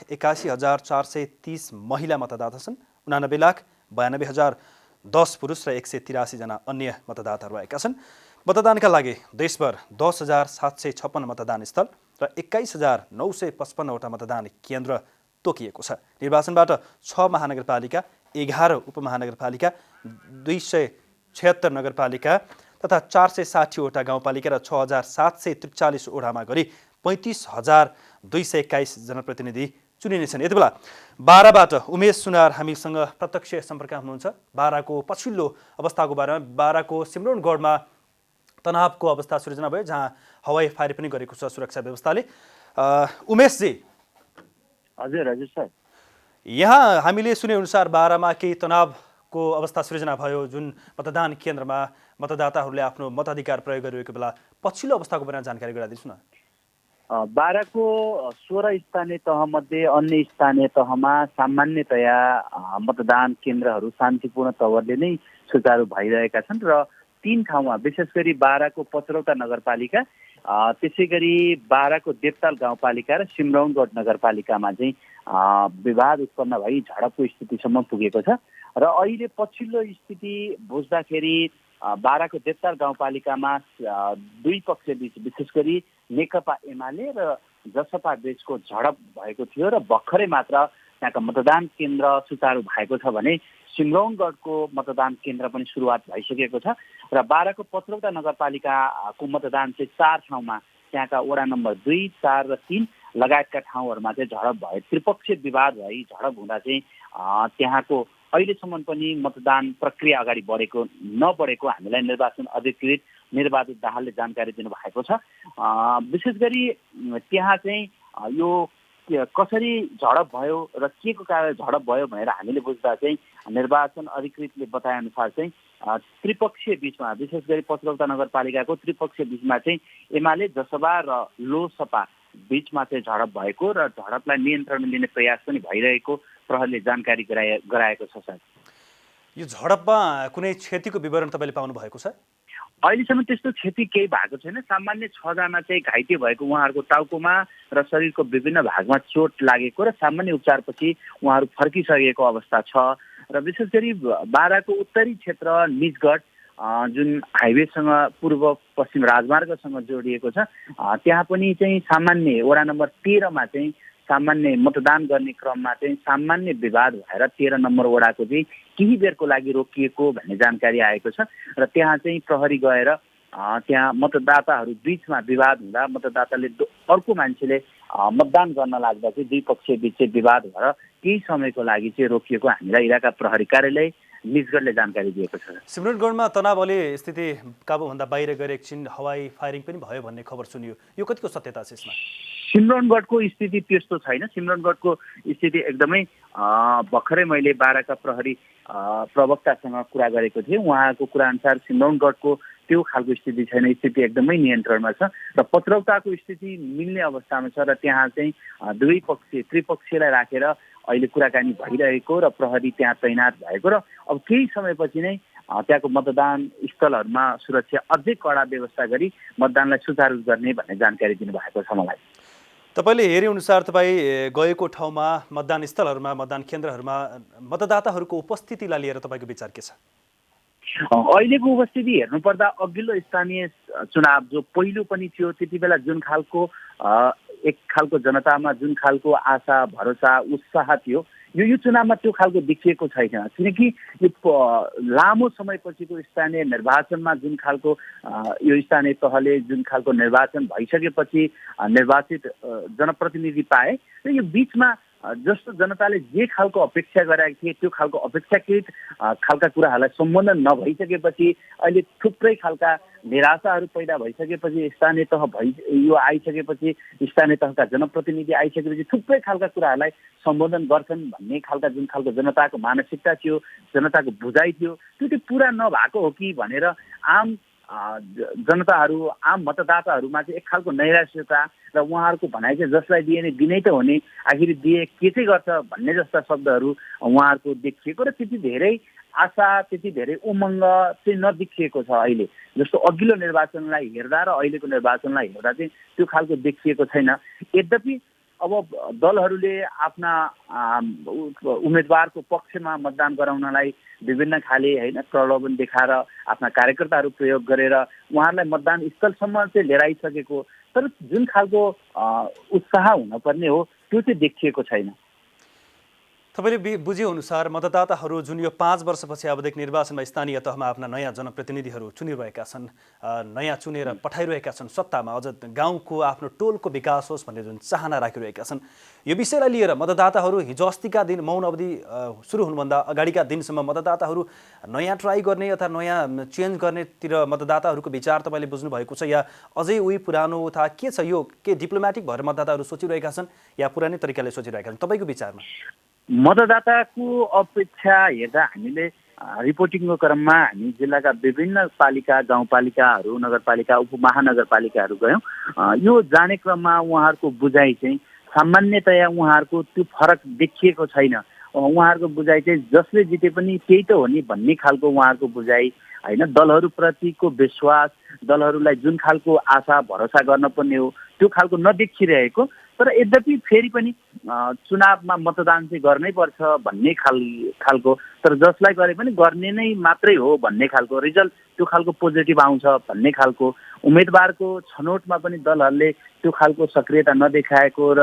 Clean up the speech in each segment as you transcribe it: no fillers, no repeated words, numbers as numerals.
81,430 महिला मतदाता छन्। 89,92,010 पुरुष र 183 जना अन्य मतदाताहरू रहेका छन्। मतदानका लागि देशभर 10,756 मतदान स्थल र 21,955 वटा मतदान केन्द्र तोकिएको छ। निर्वाचनबाट 6 महानगरपालिका, 11 उपमहानगरपालिका, 276 नगरपालिका तथा 460 वटा गाउँपालिका र 6,743 वडामा गरी 35,221 जनप्रतिनिधि चुनिनेछन्। यति बेला बाराबाट उमेश सुनार हामीसँग प्रत्यक्ष सम्पर्कमा हुनुहुन्छ। बाराको पछिल्लो अवस्थाको बारेमा, बाराको सिमरौनगढमा तनावको अवस्था सृजना भयो जहाँ हवाई फायर पनि गरेको छ सुरक्षा व्यवस्थाले। उमेशजी। हजुर हजुर सर, यहाँ हामीले सुनेअनुसार बारामा केही तनावको अवस्था सृजना भयो जुन मतदान केन्द्रमा मतदाताहरूले आफ्नो मताधिकार प्रयोग गरिरहेको बेला। पछिल्लो अवस्थाको बारेमा जानकारी गराइदिनुहोस् न। बाराको 16 स्थानीय तहमध्ये अन्य स्थानीय तहमा सामान्यतया मतदान केन्द्रहरू शान्तिपूर्ण तवरले नै सुचारू भइरहेका छन् र 3 ठाउँमा, विशेष गरी बाराको पचरौटा नगरपालिका, त्यसै गरी बाराको देवताल गाउँपालिका र सिमरौनगढ नगरपालिकामा चाहिँ विवाद उत्पन्न भई झडपको स्थितिसम्म पुगेको छ। र अहिले पछिल्लो स्थिति बुझ्दाखेरि बाराको देवताल गाउँपालिकामा दुई पक्षबीच, विशेष गरी नेकपा एमाले र जसपा बीचको झडप भएको थियो र भर्खरै मात्र त्यहाँका मतदान केन्द्र सुचारू भएको छ भने सिमरौनगढको मतदान केन्द्र पनि सुरुवात भइसकेको छ। र बाराको पचरौटा नगरपालिकाको मतदान चाहिँ 4 ठाउँमा, त्यहाँका वडा नम्बर 2, 4 र 3 लगायतका ठाउँहरूमा चाहिँ झडप भयो। त्रिपक्षीय विवाद भई झडप हुँदा चाहिँ त्यहाँको अहिलेसम्म पनि मतदान प्रक्रिया अगाडि नबढेको हामीलाई निर्वाचन अधिकृत निर्वाचित दाहालले जानकारी दिनुभएको छ। विशेष गरी त्यहाँ चाहिँ यो कसरी झडप भयो र के को कारण झडप भयो भनेर हामीले बुझ्दा चाहिँ निर्वाचन अधिकृतले बताएअनुसार चाहिँ त्रिपक्षीय बीचमा, विशेष गरी पचरौटा नगरपालिकाको त्रिपक्षीय बीचमा चाहिँ एमाले, जसपा र लोसपा बीचमा चाहिँ झडप भएको र झडपलाई नियन्त्रणमा लिने प्रयास पनि भइरहेको प्रहरीले जानकारी गराएको छ। सर, यो झडपमा कुनै क्षतिको विवरण तपाईँले पाउनु भएको छ? अहिलेसम्म त्यस्तो क्षति केही भएको छैन। सामान्य 6 जना चाहिँ घाइते भएको, उहाँहरूको टाउकोमा र शरीरको विभिन्न भागमा चोट लागेको र सामान्य उपचारपछि उहाँहरू फर्किसकेको अवस्था छ। र विशेष गरी बाराको उत्तरी क्षेत्र निजगढ जुन हाइवेसँग पूर्व पश्चिम राजमार्गसँग जोडिएको छ, त्यहाँ पनि चाहिँ सामान्य वडा नम्बर 13 मा चाहिँ सामान्य मतदान गर्ने क्रममा चाहिँ सामान्य विवाद भएर 13 नम्बर वडाको चाहिँ केही बेरको लागि रोकिएको भन्ने जानकारी आएको छ। र त्यहाँ चाहिँ प्रहरी गएर त्यहाँ मतदाताहरू बीचमा विवाद हुँदा मतदाताले अर्को मान्छेले मतदान गर्न लाग्दा चाहिँ दुई पक्ष बीच चाहिँ विवाद भएर केही समयको लागि चाहिँ रोकिएको हामीलाई इलाका प्रहरी कार्यालय निजगढले जानकारी दिएको छ। सिमरौनगढमा तनावले स्थिति काबुभन्दा बाहिर गएर एकछिन हवाई फायरिङ पनि भयो भन्ने खबर सुनियो, यो कतिको सत्यता छ यसमा? सिमरौनगढको स्थिति त्यस्तो छैन। सिमरौनगढको स्थिति एकदमै भर्खरै मैले बाराका प्रहरी प्रवक्तासँग कुरा गरेको थिएँ। उहाँको कुराअनुसार सिमरौनगढको त्यो खालको स्थिति छैन, स्थिति एकदमै नियन्त्रणमा छ र पचरौटाको स्थिति मिल्ने अवस्थामा छ र त्यहाँ चाहिँ दुई पक्ष त्रिपक्षीयलाई राखेर अहिले कुराकानी भइरहेको र प्रहरी त्यहाँ तैनात भएको र अब केही समयपछि नै त्यहाँको मतदान स्थलहरूमा सुरक्षा अझै कडा व्यवस्था गरी मतदानलाई सुचारू गर्ने भन्ने जानकारी दिनुभएको छ मलाई। तपाईँले हेरे अनुसार तपाईँ गएको ठाउँमा मतदान स्थलहरूमा, मतदान केन्द्रहरूमा मतदाताहरूको उपस्थितिलाई लिएर तपाईँको विचार के छ? अहिलेको उपस्थिति हेर्नुपर्दा अघिल्लो स्थानीय चुनाव जो पहिलो पनि थियो, त्यति बेला जुन खालको एक खालको जनतामा जुन खालको आशा, भरोसा, उत्साह थियो, यो चुनावमा त्यो खालको देखिएको छैन। किनकि यो लामो समयपछिको स्थानीय निर्वाचनमा जुन खालको यो स्थानीय तहले जुन खालको निर्वाचन भइसकेपछि निर्वाचित जनप्रतिनिधि पाए र यो बिचमा जस्तो जनताले जे खालको अपेक्षा गरेका थिए त्यो खालको अपेक्षाकृत खालका कुराहरूलाई सम्बोधन नभइसकेपछि अहिले थुप्रै खालका निराशाहरू पैदा भइसकेपछि स्थानीय तह यो आइसकेपछि स्थानीय तहका जनप्रतिनिधि आइसकेपछि थुप्रै खालका कुराहरूलाई सम्बोधन गर्छन् भन्ने खालका जुन खालको जनताको मानसिकता थियो, जनताको बुझाइ थियो, त्यो पुरा नभएको हो कि भनेर आम जनताहरू, आम मतदाताहरूमा चाहिँ एक खालको नैराश्यता र उहाँहरूको भनाइ चाहिँ जसलाई दिए नै दिनै त हो नि, आखिर दिए के चाहिँ गर्छ भन्ने जस्ता शब्दहरू उहाँहरूको देखिएको र त्यति धेरै आशा, त्यति धेरै उमङ्ग चाहिँ नदेखिएको छ अहिले। जस्तो अघिल्लो निर्वाचनलाई हेर्दा र अहिलेको निर्वाचनलाई हेर्दा चाहिँ त्यो खालको देखिएको छैन। यद्यपि अब दलहरूले आफ्ना उम्मेदवारको पक्षमा मतदान गराउनलाई विभिन्न खाले होइन प्रलोभन देखाएर आफ्ना कार्यकर्ताहरू प्रयोग गरेर उहाँहरूलाई मतदान स्थलसम्म चाहिँ लिएर आइसकेको, तर जुन खालको उत्साह हुनुपर्ने हो त्यो चाहिँ देखिएको छैन। तपाईँले बुझेअनुसार मतदाताहरू जुन यो 5 वर्षपछि आवधिक निर्वाचनमा स्थानीय तहमा आफ्ना नयाँ जनप्रतिनिधिहरू चुनिरहेका छन्, नयाँ चुनेर पठाइरहेका छन् सत्तामा, अझ गाउँको आफ्नो टोलको विकास होस् भन्ने जुन चाहना राखिरहेका छन्, यो विषयलाई लिएर मतदाताहरू हिजो अस्तिका दिन मौन अवधि सुरु हुनुभन्दा अगाडिका दिनसम्म मतदाताहरू नयाँ ट्राई गर्ने अथवा नयाँ चेन्ज गर्नेतिर मतदाताहरूको विचार तपाईँले बुझ्नुभएको छ, या अझै उही पुरानो अथवा के छ, यो के डिप्लोमेटिक भएर मतदाताहरू सोचिरहेका छन् या पुरानै तरिकाले सोचिरहेका छन् तपाईँको विचारमा? मतदाताको अपेक्षा हेर्दा हामीले रिपोर्टिङको क्रममा हामी जिल्लाका विभिन्न पालिका, गाउँपालिकाहरू, नगरपालिका, उपमहानगरपालिकाहरू गयौँ। यो जाने क्रममा उहाँहरूको बुझाइ चाहिँ सामान्यतया उहाँहरूको त्यो फरक देखिएको छैन। उहाँहरूको बुझाइ चाहिँ जसले जिते पनि त्यही त हो नि भन्ने खालको उहाँहरूको बुझाइ होइन। दलहरूप्रतिको विश्वास, दलहरूलाई जुन खालको आशा भरोसा गर्न पर्ने हो त्यो खालको नदेखिरहेको, तर यद्यपि फेरि पनि चुनावमा मतदान चाहिँ गर्नै पर्छ भन्ने खालको, तर जसलाई गरे पनि गर्ने नै मात्रै हो भन्ने खालको रिजल्ट, त्यो खालको पोजिटिभ आउँछ भन्ने खालको उम्मेदवारको छनौटमा पनि दलहरूले त्यो खालको सक्रियता नदेखाएको र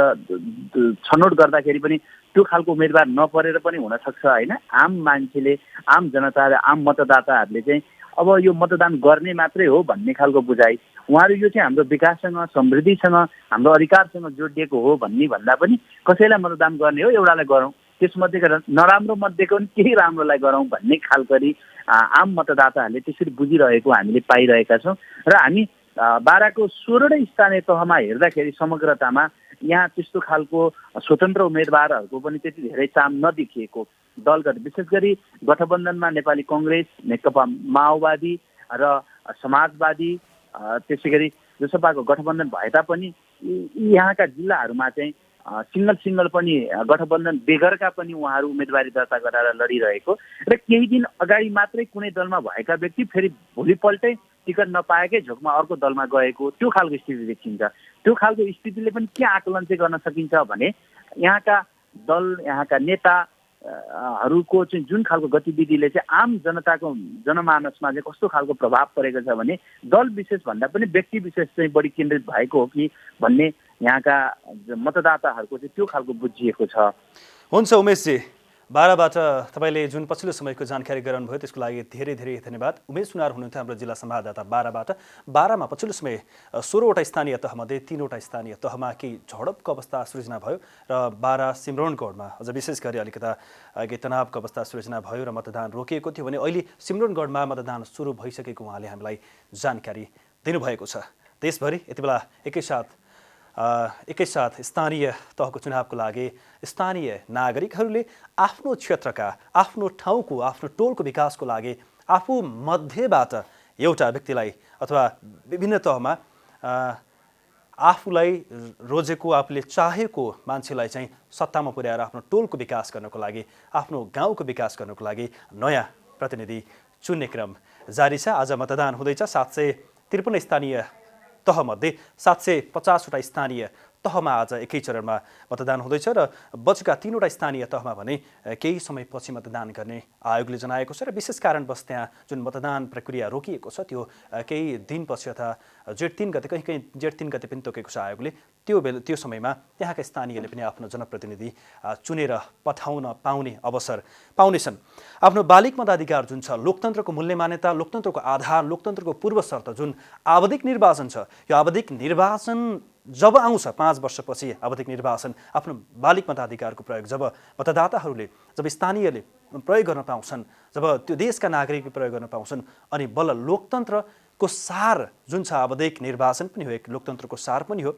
छनौट गर्दाखेरि पनि त्यो खालको उम्मेदवार नपरेर पनि हुनसक्छ होइन। आम मान्छेले, आम जनता र आम मतदाताहरूले चाहिँ अब यो मतदान गर्ने मात्रै हो भन्ने खालको बुझाइ, उहाँहरू यो चाहिँ हाम्रो विकाससँग, समृद्धिसँग, हाम्रो अधिकारसँग जोडिएको हो भन्ने भन्दा पनि कसैलाई मतदान गर्ने हो एउटालाई गरौँ, त्यसमध्येको नराम्रो मध्येको पनि केही राम्रोलाई गरौँ भन्ने खालको आम मतदाताहरूले त्यसरी बुझिरहेको हामीले पाइरहेका छौँ। र हामी बाराको 16वटै स्थानीय तहमा हेर्दाखेरि समग्रतामा यहाँ त्यस्तो खालको स्वतन्त्र उम्मेदवारहरूको पनि त्यति धेरै चाम नदेखिएको, दलगत विशेष गरी गठबन्धनमा नेपाली कङ्ग्रेस, नेकपा माओवादी र समाजवादी, त्यसै गरी जसपाको गठबन्धन भए तापनि यहाँका जिल्लाहरूमा चाहिँ सिङ्गल पनि गठबन्धन बेगरका पनि उहाँहरू उम्मेदवारी दर्ता गराएर लडिरहेको र केही दिन अगाडि मात्रै कुनै दलमा भएका व्यक्ति फेरि भोलिपल्टै टिकट नपाएकै झोकमा अर्को दलमा गएको, त्यो खालको स्थिति देखिन्छ। त्यो खालको स्थितिले पनि के आकलन चाहिँ गर्न सकिन्छ भने यहाँका दल, यहाँका नेताहरूको चाहिँ जुन खालको गतिविधिले चाहिँ आम जनताको जनमानसमा चाहिँ कस्तो खालको प्रभाव परेको छ भने दल विशेष भन्दा पनि व्यक्ति विशेष चाहिँ बढी केन्द्रित भएको हो कि भन्ने यहाँका मतदाताहरूको चाहिँ त्यो खालको बुझिएको छ। हुन्छ उमेशजी, बाराबाट तपाईँले जुन पछिल्लो समयको जानकारी गराउनुभयो त्यसको लागि धेरै धेरै धन्यवाद। उमेश सुनार हुनुहुन्थ्यो हाम्रो जिल्ला संवाददाता बाराबाट। बारामा पछिल्लो समय 16वटा स्थानीय तहमध्ये 3वटा स्थानीय तहमा केही झडपको अवस्था सृजना भयो र बारा सिमरौनगढमा अझ विशेष गरी अलिकता तनावको अवस्था सृजना भयो र मतदान रोकिएको थियो भने अहिले सिमरौनगढमा मतदान सुरु भइसकेको उहाँले हामीलाई जानकारी दिनुभएको छ। देशभरि यति बेला एकैसाथ स्थानीय तहको चुनावको लागि स्थानीय नागरिकहरूले आफ्नो क्षेत्रका, आफ्नो ठाउँको, आफ्नो टोलको विकासको लागि आफू मध्येबाट एउटा व्यक्तिलाई अथवा विभिन्न तहमा आफूलाई रोजेको, आफूले चाहेको मान्छेलाई चाहिँ सत्तामा पुर्याएर आफ्नो टोलको विकास गर्नको लागि, आफ्नो गाउँको विकास गर्नको लागि नयाँ प्रतिनिधि चुन्ने क्रम जारी छ। आज मतदान हुँदैछ 753 स्थानीय तहमध्ये 750वटा स्थानीय तहमा आज एकै चरणमा मतदान हुँदैछ र बचेका 3वटा स्थानीय तहमा भने केही समयपछि मतदान गर्ने आयोगले जनाएको छ र विशेष कारणवश त्यहाँ जुन मतदान प्रक्रिया रोकिएको छ त्यो केही दिनपछि अथवा जेठ 3 गते, कहीँ जेठ 3 गते पनि तोकेको छ आयोगले। त्यो समयमा त्यहाँका स्थानीयले पनि आफ्नो जनप्रतिनिधि चुनेर पठाउन पाउने अवसर पाउनेछन्। आफ्नो बालिक मताधिकार जुन छ, लोकतन्त्रको मूल्य मान्यता, लोकतन्त्रको आधार, लोकतन्त्रको पूर्व शर्त जुन आवधिक निर्वाचन छ, यो आवधिक निर्वाचन जब आउँछ 5 वर्षपछि आवधिक निर्वाचन, आफ्नो बालिक मताधिकारको प्रयोग जब मतदाताहरूले, जब स्थानीयले प्रयोग गर्न पाउँछन्, जब त्यो देशका नागरिकले प्रयोग गर्न पाउँछन्, अनि बल्ल लोकतन्त्रको सार जुन छ आवधिक निर्वाचन पनि हो, एक लोकतन्त्रको सार पनि हो।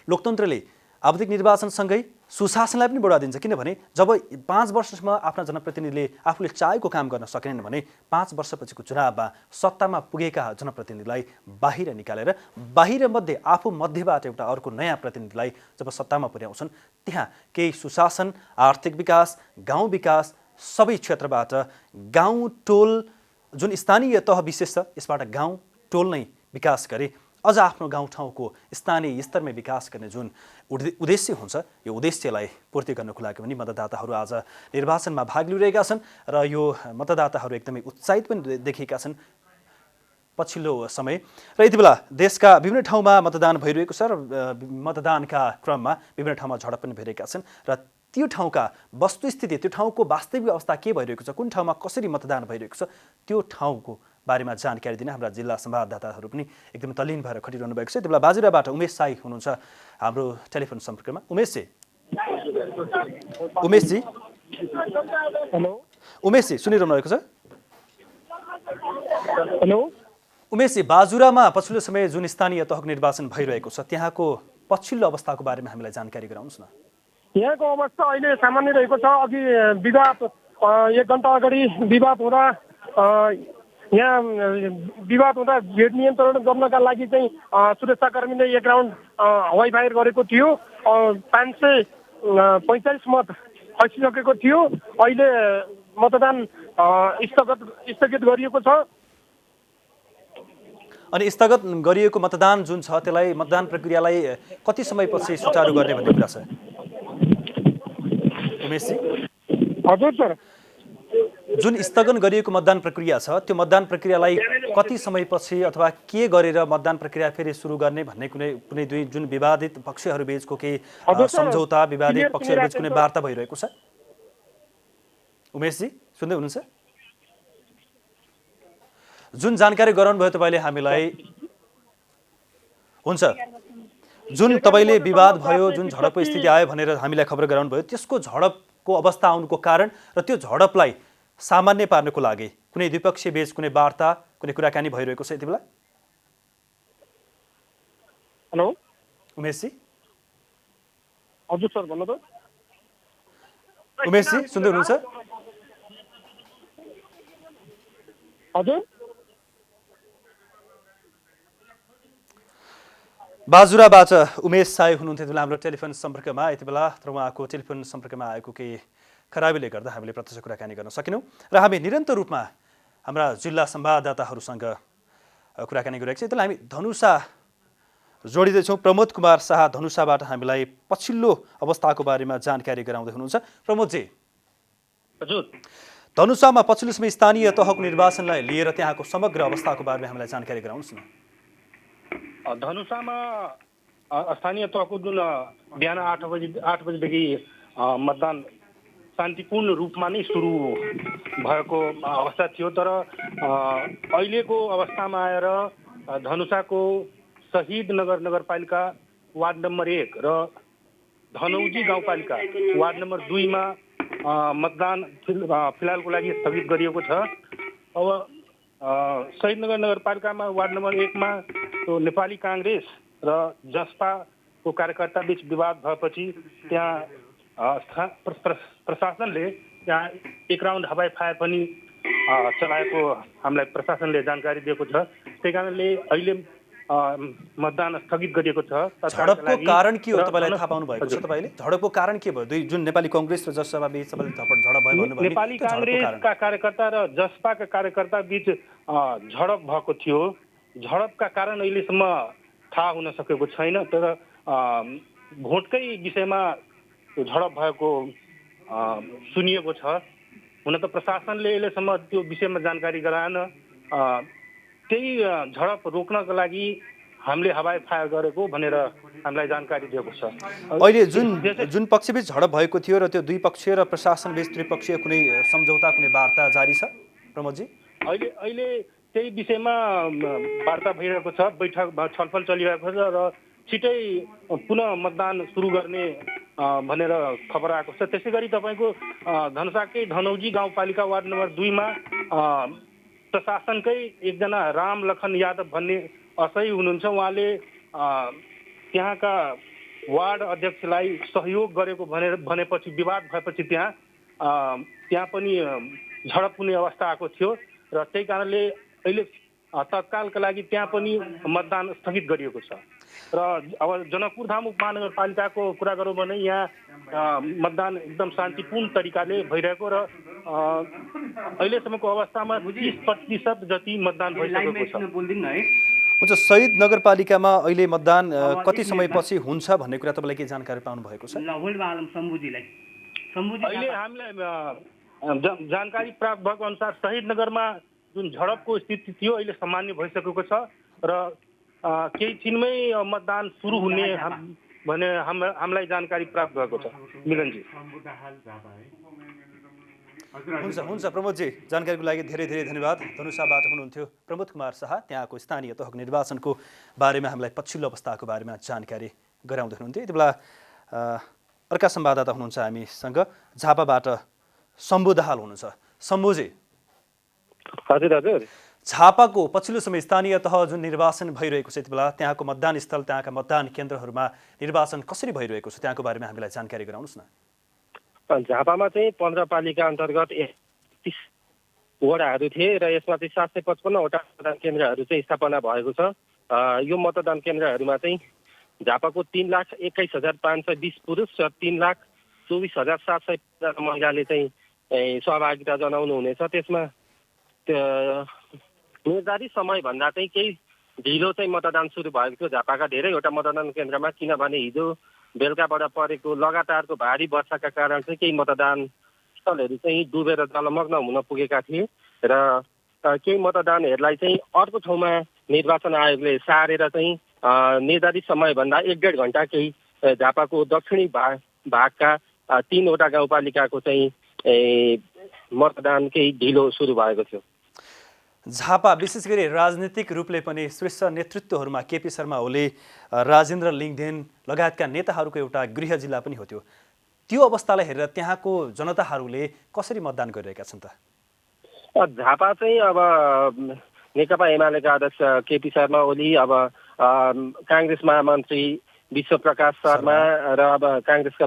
लोकतन्त्रले आवधिक निर्वाचनसँगै सुशासनलाई पनि बढावा दिन्छ, किनभने जब 5 वर्षसम्म आफ्ना जनप्रतिनिधिले आफूले चाहेको काम गर्न सकेनन् भने 5 वर्षपछिको चुनावमा सत्तामा पुगेका जनप्रतिनिधिलाई बाहिर निकालेर बाहिरमध्ये आफू मध्येबाट एउटा अर्को नयाँ प्रतिनिधिलाई जब सत्तामा पुर्याउँछन्, त्यहाँ केही सुशासन, आर्थिक विकास, गाउँ विकास, सबै क्षेत्रबाट गाउँ टोल जुन स्थानीय तह विशेष छ यसबाट गाउँ टोल नै विकास गरे अझ आफ्नो गाउँठाउँको स्थानीय स्तरमै विकास गर्ने जुन उद्देश्य हुन्छ यो उद्देश्यलाई पूर्ति गर्नको लागि पनि मतदाताहरू आज निर्वाचनमा भाग लिइरहेका छन् र यो मतदाताहरू एकदमै उत्साहित पनि देखिएका छन् पछिल्लो समय र यति बेला देशका विभिन्न ठाउँमा मतदान भइरहेको छ र मतदानका क्रममा विभिन्न ठाउँमा झडप पनि भइरहेका छन् र त्यो ठाउँका वस्तुस्थिति त्यो ठाउँको वास्तविक अवस्था के भइरहेको छ, कुन ठाउँमा कसरी मतदान भइरहेको छ त्यो ठाउँको बारेमा जानकारी दिन हाम्रा जिल्ला संवाददाताहरू पनि एकदम तल्लीन भएर खटिरहनु भएको छ। यति बेला बाजुराबाट उमेश साई हुनुहुन्छ हाम्रो टेलिफोन सम्पर्कमा। उमेशजी हेलो उमेशजी सुनिरहनु भएको छ? हेलो उमेशजी, बाजुरामा पछिल्लो समय जुन स्थानीय तहको निर्वाचन भइरहेको छ त्यहाँको पछिल्लो अवस्थाको बारेमा हामीलाई जानकारी गराउनुहोस् न। यहाँको अवस्था अहिले सामान्य रहेको छ। अघि विवाद 1 घण्टा अगाडि विवाद हुँदा यहाँ विवाद हुँदा भिड नियन्त्रण गर्नका लागि चाहिँ सुरक्षाकर्मीले 1 राउन्ड हवाई फायर गरेको थियो। 545 मत खसिसकेको थियो। अहिले मतदान स्थगित गरिएको छ। अनि स्थगित गरिएको मतदान जुन छ त्यसलाई मतदान प्रक्रियालाई कति समयपछि सुचारू गर्ने भन्ने कुरा छ उमेशजी? हजुर सर, जुन स्थगन गरिएको मतदान प्रक्रिया छ त्यो मतदान प्रक्रियालाई कति समयपछि अथवा के गरेर मतदान प्रक्रिया फेरि सुरु गर्ने भन्ने कुनै दुई जुन विवादित पक्षहरू बीचको केही सम्झौता, विवादित पक्षहरू बीच कुनै वार्ता भइरहेको छ? उमेशजी सुन्दै हुनुहुन्छ? जुन जानकारी गराउनुभयो तपाईँले हामीलाई, हुन्छ, जुन तपाईँले विवाद भयो, जुन झडपको स्थिति आयो भनेर हामीलाई खबर गराउनुभयो, त्यसको झडपको अवस्था आउनुको कारण र त्यो झडपलाई सामान्य पार्नको लागि कुनै द्विपक्षीय बीच कुनै वार्ता, कुनै कुराकानी भइरहेको छ यति बेला? हेलो उमेशजी? हजुर सर भन्नु त। उमेशजी सुन्दै हुनुहुन्छ? हजुर बाजुराबाट उमेश साई हुनुहुन्थ्यो यति बेला हाम्रो टेलिफोन सम्पर्कमा। यति बेला तर उहाँको टेलिफोन सम्पर्कमा आएको केही खराबीले गर्दा हामीले प्रत्यक्ष कुराकानी गर्न सकेनौँ र हामी निरन्तर रूपमा हाम्रा जिल्ला संवाददाताहरूसँग कुराकानी गरिरहेको छ। यति बेला हामी धनुषा जोडिँदैछौँ। प्रमोद कुमार शाह धनुषाबाट हामीलाई पछिल्लो अवस्थाको बारेमा जानकारी गराउँदै हुनुहुन्छ। प्रमोदजी, हजुर, धनुषामा पछिल्लो समय स्थानीय तहको निर्वाचनलाई लिएर त्यहाँको समग्र अवस्थाको बारेमा हामीलाई जानकारी गराउनुहोस् न। धनुषामा स्थानीय तहको जुन बिहान 8 बजेदेखि मतदान शान्तिपूर्ण रूपमा नै सुरु भएको अवस्था थियो। तर अहिलेको अवस्थामा आएर धनुषाको शहीद नगरपालिका वार्ड नम्बर 1 र धनौजी गाउँपालिका वार्ड नम्बर 2 मा मतदान फिलहालको लागि स्थगित गरिएको छ। अब शहीद नगरपालिकामा वार्ड नम्बर 1 मा नेपाली काङ्ग्रेस र जसपाको कार्यकर्ता बीच विवाद भएपछि त्यहाँ प्रशासनले त्यहाँ 1 राउन्ड हवाई फायर पनि चलाएको हामीलाई प्रशासनले जानकारी दिएको छ। त्यही कारणले अहिले मतदान स्थगित गरिएको छ। झडपको कारण के हो तपाईँलाई थाहा पाउनु भएको छ? तपाईँले झडपको कारण के भयो? दुई जुन नेपाली काङ्ग्रेस र जसपा बीच झडप भयो भन्नुभयो। नेपाली काङ्ग्रेसका कार्यकर्ता र जसपाका कार्यकर्ता बीच झडप भएको थियो। झडपका कारण अहिलेसम्म थाहा हुन सकेको छैन। तर भोटकै विषयमा झडप भएको सुनिएको छ। हुन त प्रशासनले अहिलेसम्म त्यो विषयमा जानकारी गराएन। त्यही झडप रोक्नको लागि हामीले हवाई फायर गरेको भनेर हामीलाई जानकारी दिएको छ। अहिले जुन पक्षबीच झडप भएको थियो र त्यो दुई पक्षीय र प्रशासन बीच त्रिपक्षीय कुनै सम्झौता, कुनै वार्ता जारी छ प्रमोदजी? अहिले त्यही विषयमा वार्ता भइरहेको छ, बैठक छलफल चलिरहेको छ र छिटै पुनः मतदान सुरु गर्ने भनेर खबर आएको छ। त्यसै गरी तपाईँको धनुषाकै धनौजी गाउँपालिका वार्ड नम्बर 2 मा प्रशासनकै एकजना राम लखन यादव भन्ने असही हुनुहुन्छ। उहाँले त्यहाँका वार्ड अध्यक्षलाई सहयोग गरेको भनेपछि विवाद भएपछि त्यहाँ पनि झडप हुने अवस्था आएको थियो र त्यही कारणले अहिले तत्कालका लागि त्यहाँ पनि मतदान स्थगित गरिएको छ। र अब जनकपुरधाम उपमहानगरपालिकाको कुरा गरौँ भने यहाँ मतदान एकदम शान्तिपूर्ण तरिकाले भइरहेको र अहिलेसम्मको अवस्थामा 30% जति मतदान भइसकेको छ। हुन्छ, शहीद नगरपालिकामा अहिले मतदान कति समयपछि हुन्छ भन्ने कुरा तपाईँलाई के जानकारी पाउनु भएको छ? अहिले हामीलाई जानकारी प्राप्त भएको अनुसार शहीद नगरमा जुन झडपको स्थिति थियो अहिले सामान्य भइसकेको छ र केही छिनमै मतदान सुरु हुने भने हामीलाई जानकारी प्राप्त भएको छ। मिलनजी हुन्छ प्रमोदजी, जानकारीको लागि धेरै धेरै धन्यवाद। धनुषाबाट हुनुहुन्थ्यो प्रमोद कुमार शाह, त्यहाँको स्थानीय तहको निर्वाचनको बारेमा हामीलाई पछिल्लो अवस्थाको बारेमा जानकारी गराउँदै हुनुहुन्थ्यो। यति बेला अर्का संवाददाता हुनुहुन्छ हामीसँग, झापाबाट शम्भु दाहाल हुनुहुन्छ। शम्भुजी, हजुर हजुर, झापाको पछिल्लो समय स्थानीय तह जुन निर्वाचन भइरहेको छ, यति बेला त्यहाँको मतदान स्थल, त्यहाँका मतदान केन्द्रहरूमा निर्वाचन कसरी भइरहेको छ, त्यहाँको बारेमा हामीलाई जानकारी गराउनुहोस् न। झापामा चाहिँ 15 पालिका अन्तर्गत 31 वडाहरू थिए र यसमा चाहिँ 755वटा मतदान केन्द्रहरू चाहिँ स्थापना भएको छ। यो मतदान केन्द्रहरूमा चाहिँ झापाको 3,21,520 पुरुष र 3,24,715 महिलाले चाहिँ सहभागिता जनाउनु हुनेछ। त्यसमा निर्धारित समयभन्दा चाहिँ केही ढिलो चाहिँ मतदान सुरु भएको थियो झापाका धेरैवटा मतदान केन्द्रमा, किनभने हिजो बेलुकाबाट परेको लगातारको भारी वर्षाका कारण चाहिँ केही मतदान स्थलहरू चाहिँ डुबेर जलमग्न हुन पुगेका थिए र केही मतदानहरूलाई चाहिँ अर्को ठाउँमा निर्वाचन आयोगले सारेर चाहिँ निर्धारित समयभन्दा 1-1.5 घन्टा केही झापाको दक्षिणी भागका 3वटा गाउँपालिकाको चाहिँ मतदान केही ढिलो सुरु भएको थियो। झापा विशेष गरी राजनीतिक रूपले पनि शीर्ष नेतृत्वहरूमा केपी शर्मा ओली, राजेन्द्र लिङदेन लगायतका नेताहरूको एउटा गृह जिल्ला पनि हो त्यो। त्यो अवस्थालाई हेरेर त्यहाँको जनताहरूले कसरी मतदान गरिरहेका छन् त? झापा चाहिँ अब नेकपा एमालेका अध्यक्ष केपी शर्मा ओली, अब काङ्ग्रेस महामन्त्री विश्वप्रकाश शर्मा र अब काङ्ग्रेसका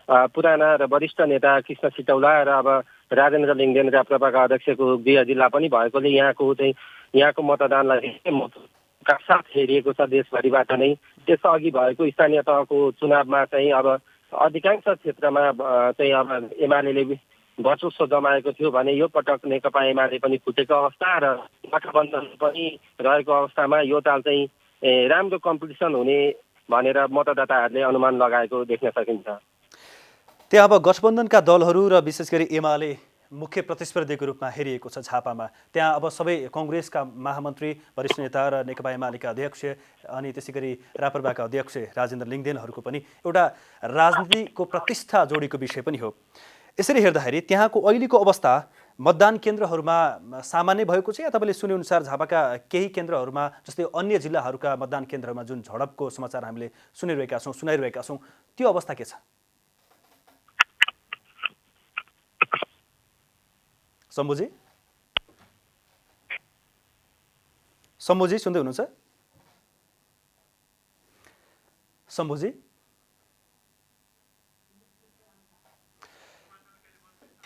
पुराना र वरिष्ठ नेता कृष्ण सिटौला र अब राजेन्द्र लिङदेन राप्रपाका अध्यक्षको गृह जिल्ला पनि भएकोले यहाँको मतदानलाई साथ हेरिएको छ देशभरिबाट नै। त्यसअघि भएको स्थानीय तहको चुनावमा चाहिँ अब अधिकांश क्षेत्रमा चाहिँ अब एमाले वर्चस्व जमाएको थियो भने यो पटक नेकपा एमाले पनि फुटेको अवस्था र गठबन्धन पनि रहेको अवस्थामा यो ताल चाहिँ राम्रो कम्पिटिसन हुने भनेर मतदाताहरूले अनुमान लगाएको देख्न सकिन्छ। त्यहाँ अब गठबन्धनका दलहरू र विशेष गरी एमाले मुख्य प्रतिस्पर्धीको रूपमा हेरिएको छ झापामा। त्यहाँ अब सबै काङ्ग्रेसका महामन्त्री, वरिष्ठ नेता र नेकपा एमालेका अध्यक्ष अनि त्यसै गरी राप्रपाका अध्यक्ष राजेन्द्र लिङदेनहरूको पनि एउटा राजनीतिको प्रतिष्ठा जोडीको विषय पनि हो। यसरी हेर्दाखेरि त्यहाँको अहिलेको अवस्था मतदान केन्द्रहरूमा सामान्य भएको छ या तपाईँले सुनेअनुसार झापाका केही केन्द्रहरूमा जस्तै अन्य जिल्लाहरूका मतदान केन्द्रहरूमा जुन झडपको समाचार हामीले सुनाइरहेका छौँ त्यो अवस्था के छ? शम्भुजी सुन्दै हुनुहुन्छ? शम्भुजी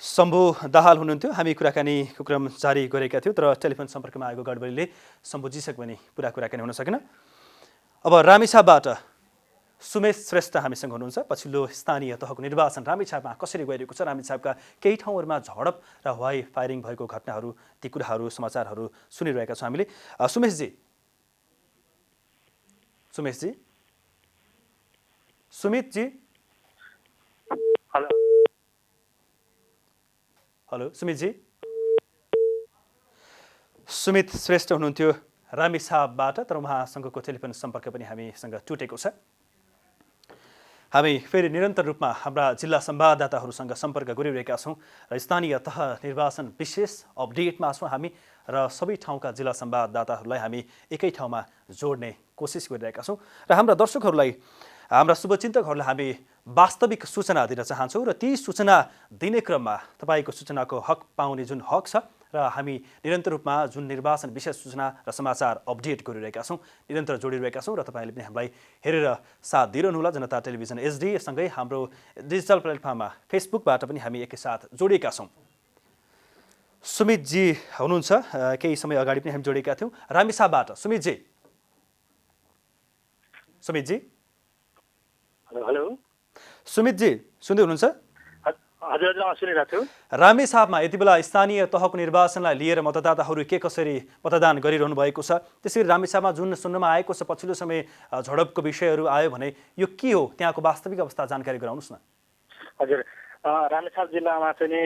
शम्भु दाहाल हुनुहुन्थ्यो। हामी कुराकानीको क्रम जारी गरेका थियौँ तर टेलिफोन सम्पर्कमा आएको गडबडीले शम्भुजीसँग पनि कुराकानी हुन सकेन। अब रामेछापबाट सुमेश श्रेष्ठ हामीसँग हुनुहुन्छ। पछिल्लो स्थानीय तहको निर्वाचन रामेछापमा कसरी गइरहेको छ, रामेछापका केही ठाउँहरूमा झडप र हवाई फायरिङ भएको घटनाहरू, ती कुराहरू समाचारहरू सुनिरहेका छौँ हामीले। सुमितजी हेलो सुमितजी। सुमित श्रेष्ठ हुनुहुन्थ्यो रामेछापबाट, तर उहाँसँगको टेलिफोन सम्पर्क पनि हामीसँग टुटेको छ। हामी फेरि निरन्तर रूपमा हाम्रा जिल्ला संवाददाताहरूसँग सम्पर्क गरिरहेका छौँ र स्थानीय तह निर्वाचन विशेष अपडेटमा छौँ हामी र सबै ठाउँका जिल्ला संवाददाताहरूलाई हामी एकै ठाउँमा जोड्ने कोसिस गरिरहेका छौँ र हाम्रा दर्शकहरूलाई, हाम्रा शुभचिन्तकहरूलाई हामी वास्तविक सूचना दिन चाहन्छौँ र ती सूचना दिने क्रममा तपाईँको सूचनाको हक पाउने जुन हक छ र हामी निरन्तर रूपमा जुन निर्वाचन विशेष सूचना र समाचार अपडेट गरिरहेका छौँ, निरन्तर जोडिरहेका छौँ र तपाईँले पनि हामीलाई हेरेर साथ दिइरहनुहोला। जनता टेलिभिजन HD सँगै हाम्रो डिजिटल प्लेटफर्ममा फेसबुकबाट पनि हामी एकैसाथ जोडिएका छौँ। सुमितजी हुनुहुन्छ, केही समय अगाडि पनि हामी जोडेका थियौँ रामेछापबाट। सुमितजी हेलो सुमितजी सुन्दै हुनुहुन्छ? हजुर हजुर सुनिरहेको छु। रामेछापमा यति बेला स्थानीय तहको निर्वाचनलाई लिएर मतदाताहरू के कसरी मतदान गरिरहनु भएको छ? त्यसरी रामेछापमा जुन सुन्नमा आएको छ पछिल्लो समय झडपको विषयहरू आयो भने यो के हो, त्यहाँको वास्तविक अवस्था जानकारी गराउनुहोस् न। हजुर, रामेछाप जिल्लामा चाहिँ नि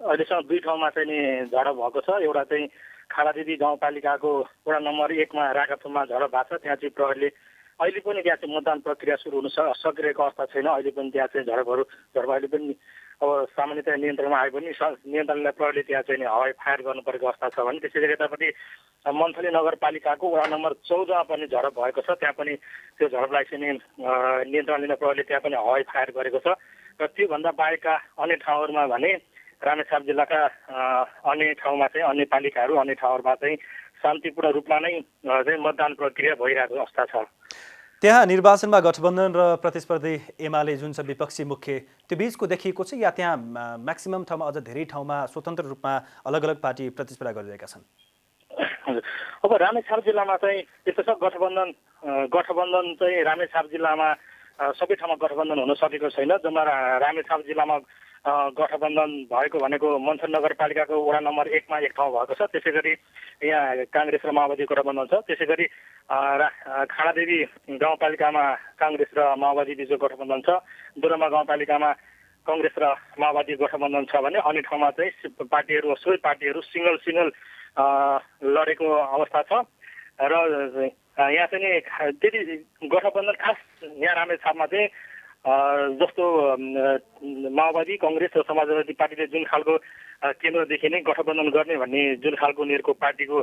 अहिलेसम्म 2 ठाउँमा चाहिँ नि झडप भएको छ। एउटा चाहिँ खालादेवी गाउँपालिकाको वडा नम्बर 1 मा राकाथुममा झडप भएको छ। त्यहाँ चाहिँ प्रहरीले अहिले पनि त्यहाँ चाहिँ मतदान प्रक्रिया सुरु हुन सकिरहेको अवस्था छैन। अहिले पनि त्यहाँ चाहिँ झडप अहिले पनि अब सामान्यतया नियन्त्रणमा आए पनि नियन्त्रणलाई प्रहरीले त्यहाँ चाहिँ हवाई फायर गर्नु परेको अवस्था छ भने त्यसै गरी यतापट्टि मन्थली नगरपालिकाको वडा नम्बर 14 मा पनि झडप भएको छ। त्यहाँ पनि त्यो झडपलाई चाहिँ नियन्त्रण लिन प्रहरीले त्यहाँ पनि हवाई फायर गरेको छ। र त्योभन्दा बाहेकका अन्य ठाउँहरूमा भने रामेछाप जिल्लाका अन्य ठाउँमा चाहिँ अन्य पालिकाहरू अन्य ठाउँहरूमा चाहिँ शान्तिपूर्ण रूपमा नै चाहिँ मतदान प्रक्रिया भइरहेको अवस्था छ। त्यहाँ निर्वाचनमा गठबन्धन र प्रतिस्पर्धी एमाले जुन छ विपक्षी मुख्य, त्यो बिचको देखिएको छ या त्यहाँ म्याक्सिमम ठाउँमा अझ धेरै ठाउँमा स्वतन्त्र रूपमा अलग अलग पार्टी प्रतिस्पर्धा गरिरहेका छन्? अब रामेछाप जिल्लामा चाहिँ यस्तो छ, गठबन्धन चाहिँ रामेछाप जिल्लामा सबै ठाउँमा गठबन्धन हुन सकेको छैन। जम्मा रामेछाप जिल्लामा गठबन्धन भएको भनेको मन्थन नगरपालिकाको वडा नम्बर 1 मा एक ठाउँ भएको छ। त्यसै गरी यहाँ काङ्ग्रेस र माओवादी गठबन्धन छ। त्यसै गरी खाडादेवी गाउँपालिकामा काङ्ग्रेस र माओवादी बीचको गठबन्धन छ। दोलमा गाउँपालिकामा काङ्ग्रेस र माओवादी गठबन्धन छ भने अन्य ठाउँमा चाहिँ सबै पार्टीहरू सिङ्गल लडेको अवस्था छ। र यहाँ चाहिँ त्यति गठबन्धन खास यहाँ रामेछापमा चाहिँ जस्तो माओवादी काङ्ग्रेस र समाजवादी पार्टीले जुन खालको केन्द्रदेखि नै गठबन्धन गर्ने भन्ने जुन खालको उनीहरूको पार्टीको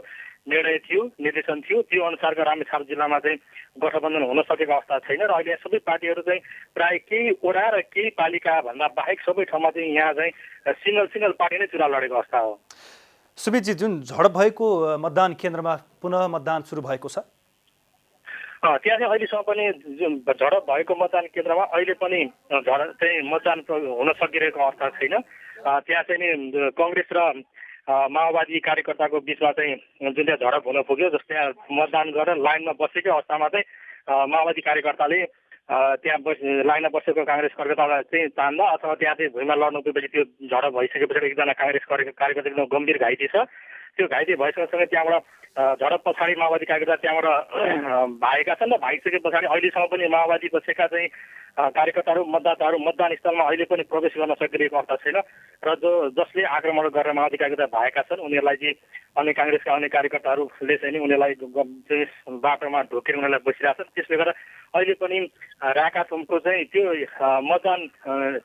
निर्णय थियो, निर्देशन थियो, त्यो अनुसारको रामेछाप जिल्लामा चाहिँ गठबन्धन हुन सकेको अवस्था छैन। र अहिले सबै पार्टीहरू चाहिँ प्राय केही वडा र केही पालिका भन्दा बाहेक सबै ठाउँमा चाहिँ यहाँ चाहिँ सिङ्गल पार्टी नै चुनाव लडेको अवस्था हो। सुमितजी, जुन झडप भएको मतदान केन्द्रमा पुनः मतदान सुरु भएको छ? त्यहाँ चाहिँ अहिलेसम्म पनि जुन झडप भएको मतदान केन्द्रमा अहिले पनि मतदान हुन सकिरहेको अवस्था छैन। त्यहाँ चाहिँ नि काङ्ग्रेस र माओवादी कार्यकर्ताको बिचमा चाहिँ जुन त्यहाँ झडप हुन पुग्यो, जस्तो त्यहाँ मतदान गरेर लाइनमा बसेकै अवस्थामा चाहिँ माओवादी कार्यकर्ताले त्यहाँ लाइनमा बसेको काङ्ग्रेस कार्यकर्तालाई चाहिँ तान्दा अथवा त्यहाँ चाहिँ भुइँमा लड्नु पुगेपछि त्यो झडप भइसकेपछि एकजना काङ्ग्रेस कार्यकर्ता एकदम गम्भीर घाइते छ। त्यो घाइते भइसकेसँगै त्यहाँबाट झडप पछाडि माओवादी कार्यकर्ता त्यहाँबाट भागेका छन् र भागिसके पछाडि अहिलेसम्म पनि माओवादी पक्षका चाहिँ कार्यकर्ताहरू मतदाताहरू मतदान स्थलमा अहिले पनि प्रवेश गर्न सकिरहेको अवस्था छैन। र जसले आक्रमण गरेर माओवादी कार्यकर्ता भागेका छन् उनीहरूलाई चाहिँ अन्य काङ्ग्रेसका अन्य कार्यकर्ताहरूले चाहिँ उनीहरूलाई बाटोमा ढोकेर उनीहरूलाई बसिरहेका छन्। त्यसले गर्दा अहिले पनि राकाथुमको चाहिँ त्यो मतदान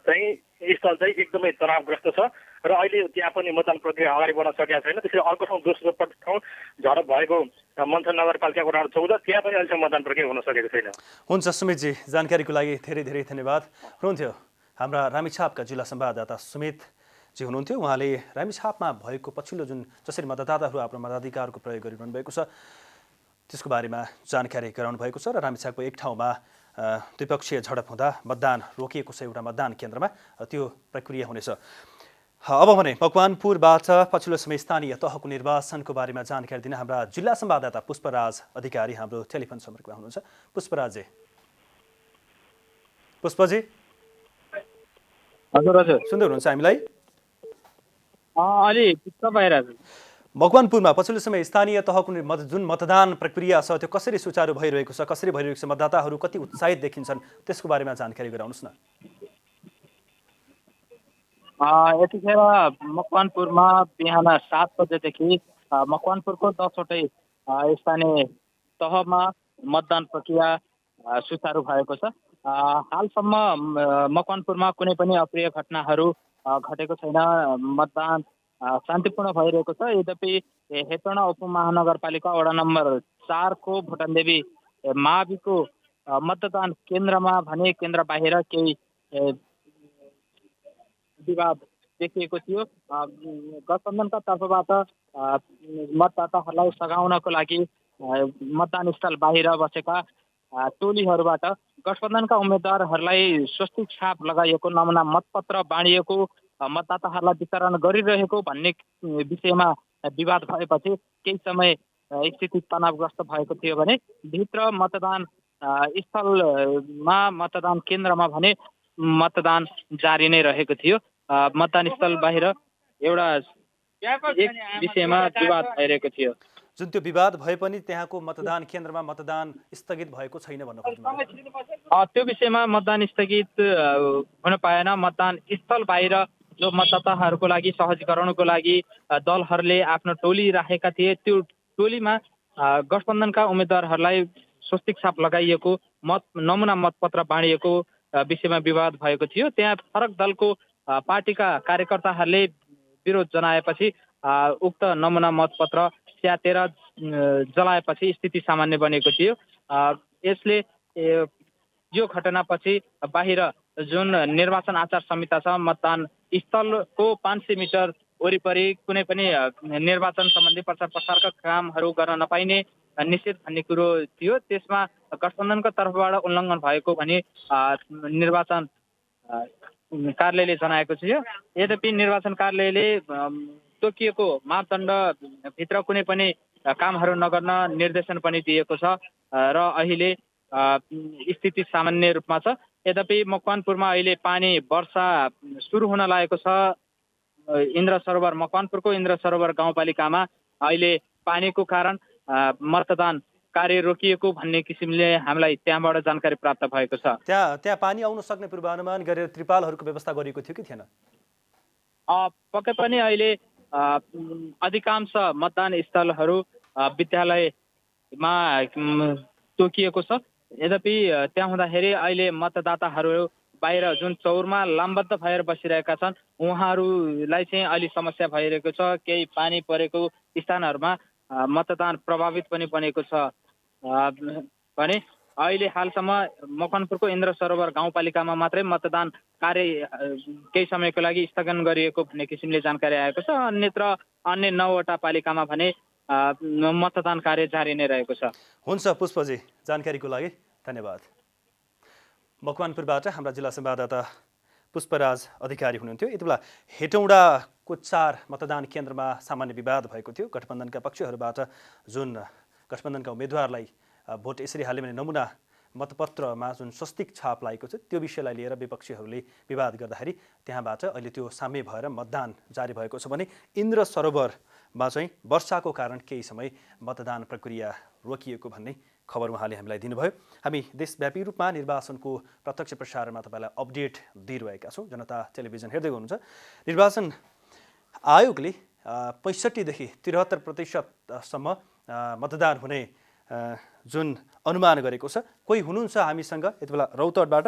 चाहिँ स्थल चाहिँ एकदमै तनावग्रस्त छ र अहिले त्यहाँ पनि मतदान प्रक्रिया अगाडि बढ्न सकेको छैन। त्यसरी अर्को ठाउँ दोस्रो ठाउँ झडप भएको मन्थन नगरपालिका वडा 14 त्यहाँ पनि अहिलेसम्म मतदान प्रक्रिया हुन सकेको छैन। हुन्छ सुमितजी, जानकारीको लागि धेरै धेरै धन्यवाद। हुनुहुन्थ्यो हाम्रा रामेछापका जिल्ला संवाददाता सुमितजी हुनुहुन्थ्यो। उहाँले रामेछापमा भएको पछिल्लो जुन जसरी मतदाताहरू आफ्नो मताधिकारको प्रयोग गरिरहनु भएको छ त्यसको बारेमा जानकारी गराउनु भएको छ र रामेछापको एक ठाउँमा द्विपक्षीय झडप हुँदा मतदान रोकिएको छ एउटा मतदान केन्द्रमा, त्यो प्रक्रिया हुनेछ। अब भने मकवानपुरबाट पछिल्लो समय स्थानीय तहको निर्वाचनको बारेमा जानकारी दिन हाम्रा जिल्ला संवाददाता पुष्पराज अधिकारी हाम्रो टेलिफोन सम्पर्कमा हुनुहुन्छ। पुष्पराजी हजुर हजुर सुन्दै हुनुहुन्छ हामीलाई? अलि डिस्टर्ब भइरहेको छ। मकवानपुरमा पछिल्लो समय स्थानीय तहको जुन मतदान प्रक्रिया छ त्यो कसरी सुचारू भइरहेको छ, कसरी भइरहेको छ, मतदाताहरू कति उत्साहित देखिन्छन्, त्यसको बारेमा जानकारी गराउनुहोस् न। यतिखेर मकवानपुरमा बिहान 7 बजेदेखि मकवानपुरको 10वटै स्थानीय तहमा मतदान प्रक्रिया सुचारू भएको छ। हालसम्म मकवानपुरमा कुनै पनि अप्रिय घटनाहरू घटेको छैन। मतदान शान्तिपूर्ण भइरहेको छ। यद्यपि हेटौँडा उपमहानगरपालिका वडा नम्बर 4 को भुटनदेवी माविको मतदान केन्द्रमा भने केन्द्र बाहिर केही विवाद देखिएको थियो। गठबन्धनका तर्फबाट मतदाताहरूलाई सघाउनको लागि मतदान स्थल बाहिर बसेका टोलीहरूबाट गठबन्धनका उम्मेद्वारहरूलाई स्वस्तिक छाप लगाइएको नमुना मतपत्र बाँडिएको मतदाताहरूलाई वितरण गरिरहेको भन्ने विषयमा विवाद भएपछि केही समय स्थिति तनावग्रस्त भएको थियो भने भित्र मतदान स्थलमा मतदान केन्द्रमा भने मतदान जारी नै रहेको थियो। मतदान स्थल बाहिर एउटा एक विषयमा विवाद भइरहेको थियो। जुन त्यो विवाद भए पनि त्यहाँको मतदान केन्द्रमा मतदान स्थगित भएको छैन भन्नु खोज्नुभयो। त्यो विषयमा मतदान स्थगित हुन पाएन। मतदान स्थल बाहिर जो मतदाताहरूको लागि सहजीकरणको लागि दलहरूले आफ्नो टोली राखेका थिए, त्यो टोलीमा गठबन्धनका उम्मेद्वारहरूलाई स्वस्तिक छाप लगाइएको नमुना मतपत्र बाँडिएको विषयमा विवाद भएको थियो। त्यहाँ फरक दलको पार्टीका कार्यकर्ताहरूले विरोध जनाएपछि उक्त नमुना मतपत्र च्यातेर जलाएपछि स्थिति सामान्य बनेको थियो। यसले यो घटनापछि बाहिर जुन निर्वाचन आचार संहिता छ, मतदान स्थलको 500 मिटर वरिपरि कुनै पनि निर्वाचन सम्बन्धी प्रचार प्रसारका कामहरू गर्न नपाइने निषेध भन्ने कुरो थियो। त्यसमा गठबन्धनको तर्फबाट उल्लङ्घन भएको भने निर्वाचन कार्यालयले जनाएको थियो। यद्यपि निर्वाचन कार्यालयले तोकिएको मापदण्डभित्र कुनै पनि कामहरू नगर्न निर्देशन पनि दिएको छ र अहिले स्थिति सामान्य रूपमा छ। यद्यपि मकवानपुरमा अहिले पानी वर्षा सुरु हुन लागेको छ। इन्द्र सरोवर, मकवानपुरको इन्द्र सरोवर गाउँपालिकामा अहिले पानीको कारण मतदान कार्य रोकिएको भन्ने किसिमले हामीलाई त्यहाँबाट जानकारी प्राप्त भएको छ। त्यहाँ पानी आउन सक्ने पूर्वानुमान गरेर त्रिपालहरूको व्यवस्था गरिएको थियो कि थिएन? पक्कै पनि अहिले अधिकांश मतदान स्थलहरू विद्यालयमा तोकिएको छ। यद्यपि त्यहाँ हुँदाखेरि अहिले मतदाताहरू बाहिर जुन चौरमा लामबद्ध भएर बसिरहेका छन्, उहाँहरूलाई चाहिँ अहिले समस्या भइरहेको छ। केही पानी परेको स्थानहरूमा मतदान प्रभावित पनि बनेको छ भने अहिले हालसम्म मकवानपुरको इन्द्र सरोवर गाउँपालिकामा मात्रै मतदान कार्य केही समयको लागि स्थगन गरिएको भन्ने किसिमले जानकारी आएको छ। अन्यत्र अन्य 9वटा पालिकामा भने मतदान कार्य जारी नै रहेको छ। हुन्छ पुष्पजी, जानकारीको लागि धन्यवाद। मकवानपुरबाट हाम्रा जिल्ला संवाददाता पुष्पराज अधिकारी हुनुहुन्थ्यो। यति बेला हेटौँडाको 4 मतदान केन्द्रमा सामान्य विवाद भएको थियो। गठबन्धनका पक्षहरूबाट जुन गठबन्धनका उम्मेद्वारलाई भोट यसरी हाल्यो भने नमुना मतपत्रमा जुन स्वस्तिक छाप लागेको छ, त्यो विषयलाई लिएर विपक्षीहरूले विवाद गर्दाखेरि त्यहाँबाट अहिले त्यो साम्य भएर मतदान जारी भएको छ भने इन्द्र सरोवरमा चाहिँ वर्षाको कारण केही समय मतदान प्रक्रिया रोकिएको भन्ने खबर उहाँले हामीलाई दिनुभयो। हामी देशव्यापी रूपमा निर्वाचनको प्रत्यक्ष प्रसारणमा तपाईँलाई अपडेट दिइरहेका छौँ। जनता टेलिभिजन हेर्दै हुनुहुन्छ। निर्वाचन आयोगले 65 देखि 73% मतदान हुने जुन अनुमान गरेको छ। कोही हुनुहुन्छ हामीसँग यति बेला रौतहटबाट?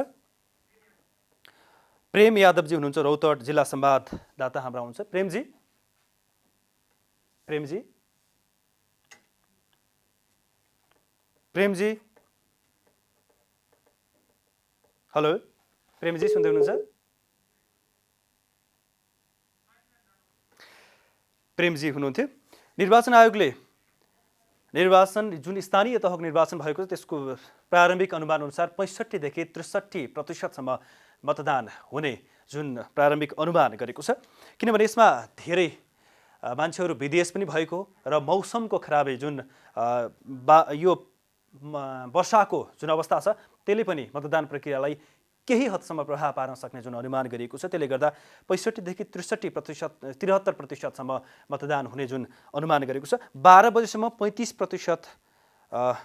प्रेम यादवजी हुनुहुन्छ, रौतहट जिल्ला संवाददाता हाम्रा हुनुहुन्छ। प्रेमजी, हेलो प्रेमजी, सुन्दै हुनुहुन्छ? प्रेमजी हुनुहुन्थ्यो। निर्वाचन आयोगले निर्वाचन जुन स्थानीय तहको निर्वाचन भएको छ त्यसको प्रारम्भिक अनुमान अनुसार 65 देखि 63% मतदान हुने जुन प्रारम्भिक अनुमान गरेको छ। किनभने यसमा धेरै मान्छेहरू विदेश पनि भएको र मौसमको खराबी जुन यो वर्षाको जुन अवस्था छ त्यसले पनि मतदान प्रक्रियालाई केही हदसम्म प्रभाव पार्न सक्ने जुन अनुमान गरिएको छ, त्यसले गर्दा 65 देखि 73% मतदान हुने जुन अनुमान गरेको छ। 12 बजेसम्म 35%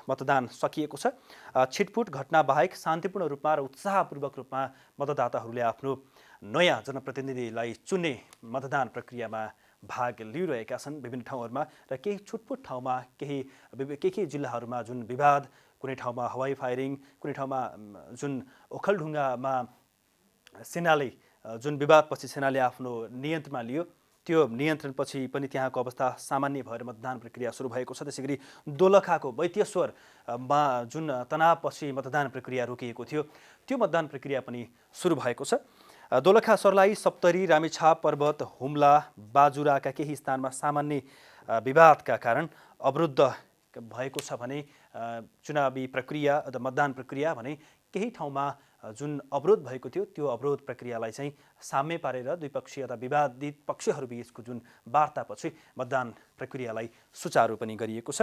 मतदान सकिएको छ। छिटपुट घटना बाहेक शान्तिपूर्ण रूपमा र उत्साहपूर्वक रूपमा मतदाताहरूले आफ्नो नयाँ जनप्रतिनिधिलाई चुन्ने मतदान प्रक्रियामा भाग लिइरहेका छन् विभिन्न ठाउँहरूमा र केही छुटपुट ठाउँमा केही जिल्लाहरूमा जुन विवाद, कुनै ठाउँमा हवाई फायरिङ, कुनै ठाउँमा जुन ओखलढुङ्गामा सेनाले जुन विवादपछि सेनाले आफ्नो नियन्त्रणमा लियो, त्यो नियन्त्रणपछि पनि त्यहाँको अवस्था सामान्य भएर मतदान प्रक्रिया सुरु भएको छ। त्यसैगरी दोलखाको वैद्येश्वरमा जुन तनावपछि मतदान प्रक्रिया रोकिएको थियो, त्यो मतदान प्रक्रिया पनि सुरु भएको छ। दोलखा, सर्लाही, सप्तरी, रामेछाप, पर्वत, हुम्ला, बाजुराका केही स्थानमा सामान्य विवादका कारण अवरुद्ध भएको छ भने चुनावी प्रक्रिया अथवा मतदान प्रक्रिया भने केही ठाउँमा जुन अवरोध भएको थियो त्यो अवरोध प्रक्रियालाई चाहिँ साम्य पारेर द्विपक्षीय अथवा विवादित पक्षहरू बीचको जुन वार्तापछि मतदान प्रक्रियालाई सुचारू पनि गरिएको छ।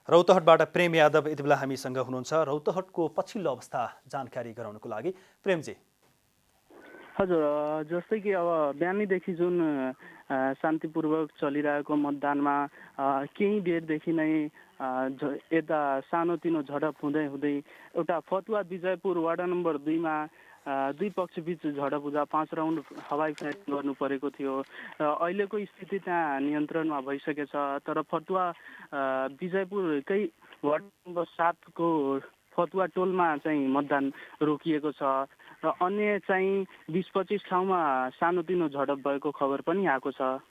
रौतहटबाट प्रेम यादव यति बेला हामीसँग हुनुहुन्छ। रौतहटको पछिल्लो अवस्था जानकारी गराउनको लागि प्रेमजी। हजुर, जस्तै कि अब बिहानैदेखि जुन शान्तिपूर्वक चलिरहेको मतदानमा केही बेरदेखि नै यता सानोतिनो झडप हुँदै हुँदै एउटा फतुवा विजयपुर वार्ड नम्बर 2मा दुई पक्षबीच झडप हुँदा 5 राउन्ड हवाई फायरिङ गर्नु परेको थियो। अहिलेको स्थिति त्यहाँ नियन्त्रणमा भइसकेछ। तर फतुवा विजयपुरकै वार्ड नम्बर 7 को फतुवा टोलमा चाहिँ मतदान रोकिएको छ र अन्य चाहिँ 20-25 ठाउँमा सानोतिनो झडप भएको खबर पनि आएको छ।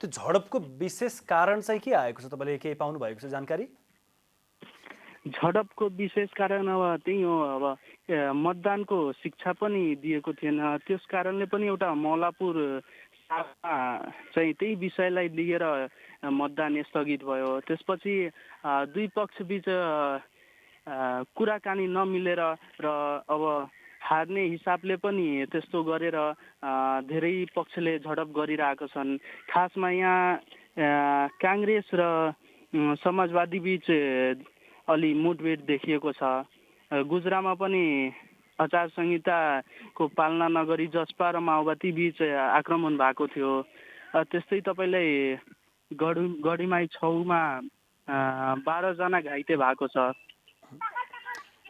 त्यो झडपको विशेष कारण चाहिँ के आएको छ, तपाईँले के पाउनु भएको छ जानकारी? झडपको विशेष कारण अब त्यही हो, अब मतदानको शिक्षा पनि दिएको थिएन। त्यस कारणले पनि एउटा मौलापुर चाहिँ त्यही विषयलाई लिएर मतदान स्थगित भयो। त्यसपछि दुई पक्षबीच कुराकानी नमिलेर र अब हार्ने हिसाबले पनि त्यस्तो गरेर धेरै पक्षले झडप गरिरहेका छन्। खासमा यहाँ काङ्ग्रेस र समाजवादी बीच अलि मुठभेड देखिएको छ। गुजरामा पनि आचार संहिताको पालना नगरी जसपा र माओवादी बीच आक्रमण भएको थियो। त्यस्तै तपाईँलाई गढीमाई 6मा 12 जना घाइते भएको छ।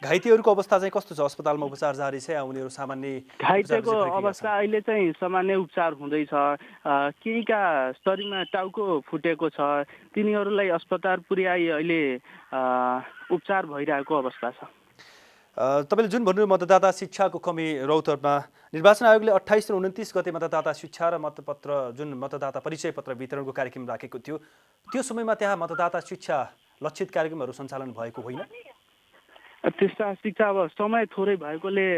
घाइतेहरूको अवस्था चाहिँ कस्तो छ? अस्पतालमा उपचार जारी छ या उनीहरू सामान्य? घाइतेको अवस्था अहिले चाहिँ सामान्य उपचार हुँदैछ। केहीका शरीरमा टाउको फुटेको छ, तिनीहरूलाई अस्पताल पुर्याई अहिले उपचार भइरहेको अवस्था छ। तपाईँले जुन भन्नुभयो मतदाता शिक्षाको कमी रौतहटमा, निर्वाचन आयोगले 28 र 29 गते मतदाता शिक्षा र मतपत्र जुन मतदाता परिचय पत्र वितरणको कार्यक्रम राखेको थियो, त्यो समयमा त्यहाँ मतदाता शिक्षा लक्षित कार्यक्रमहरू सञ्चालन भएको होइन? त्यस्ता शिक्षा अब समय थोरै भएकोले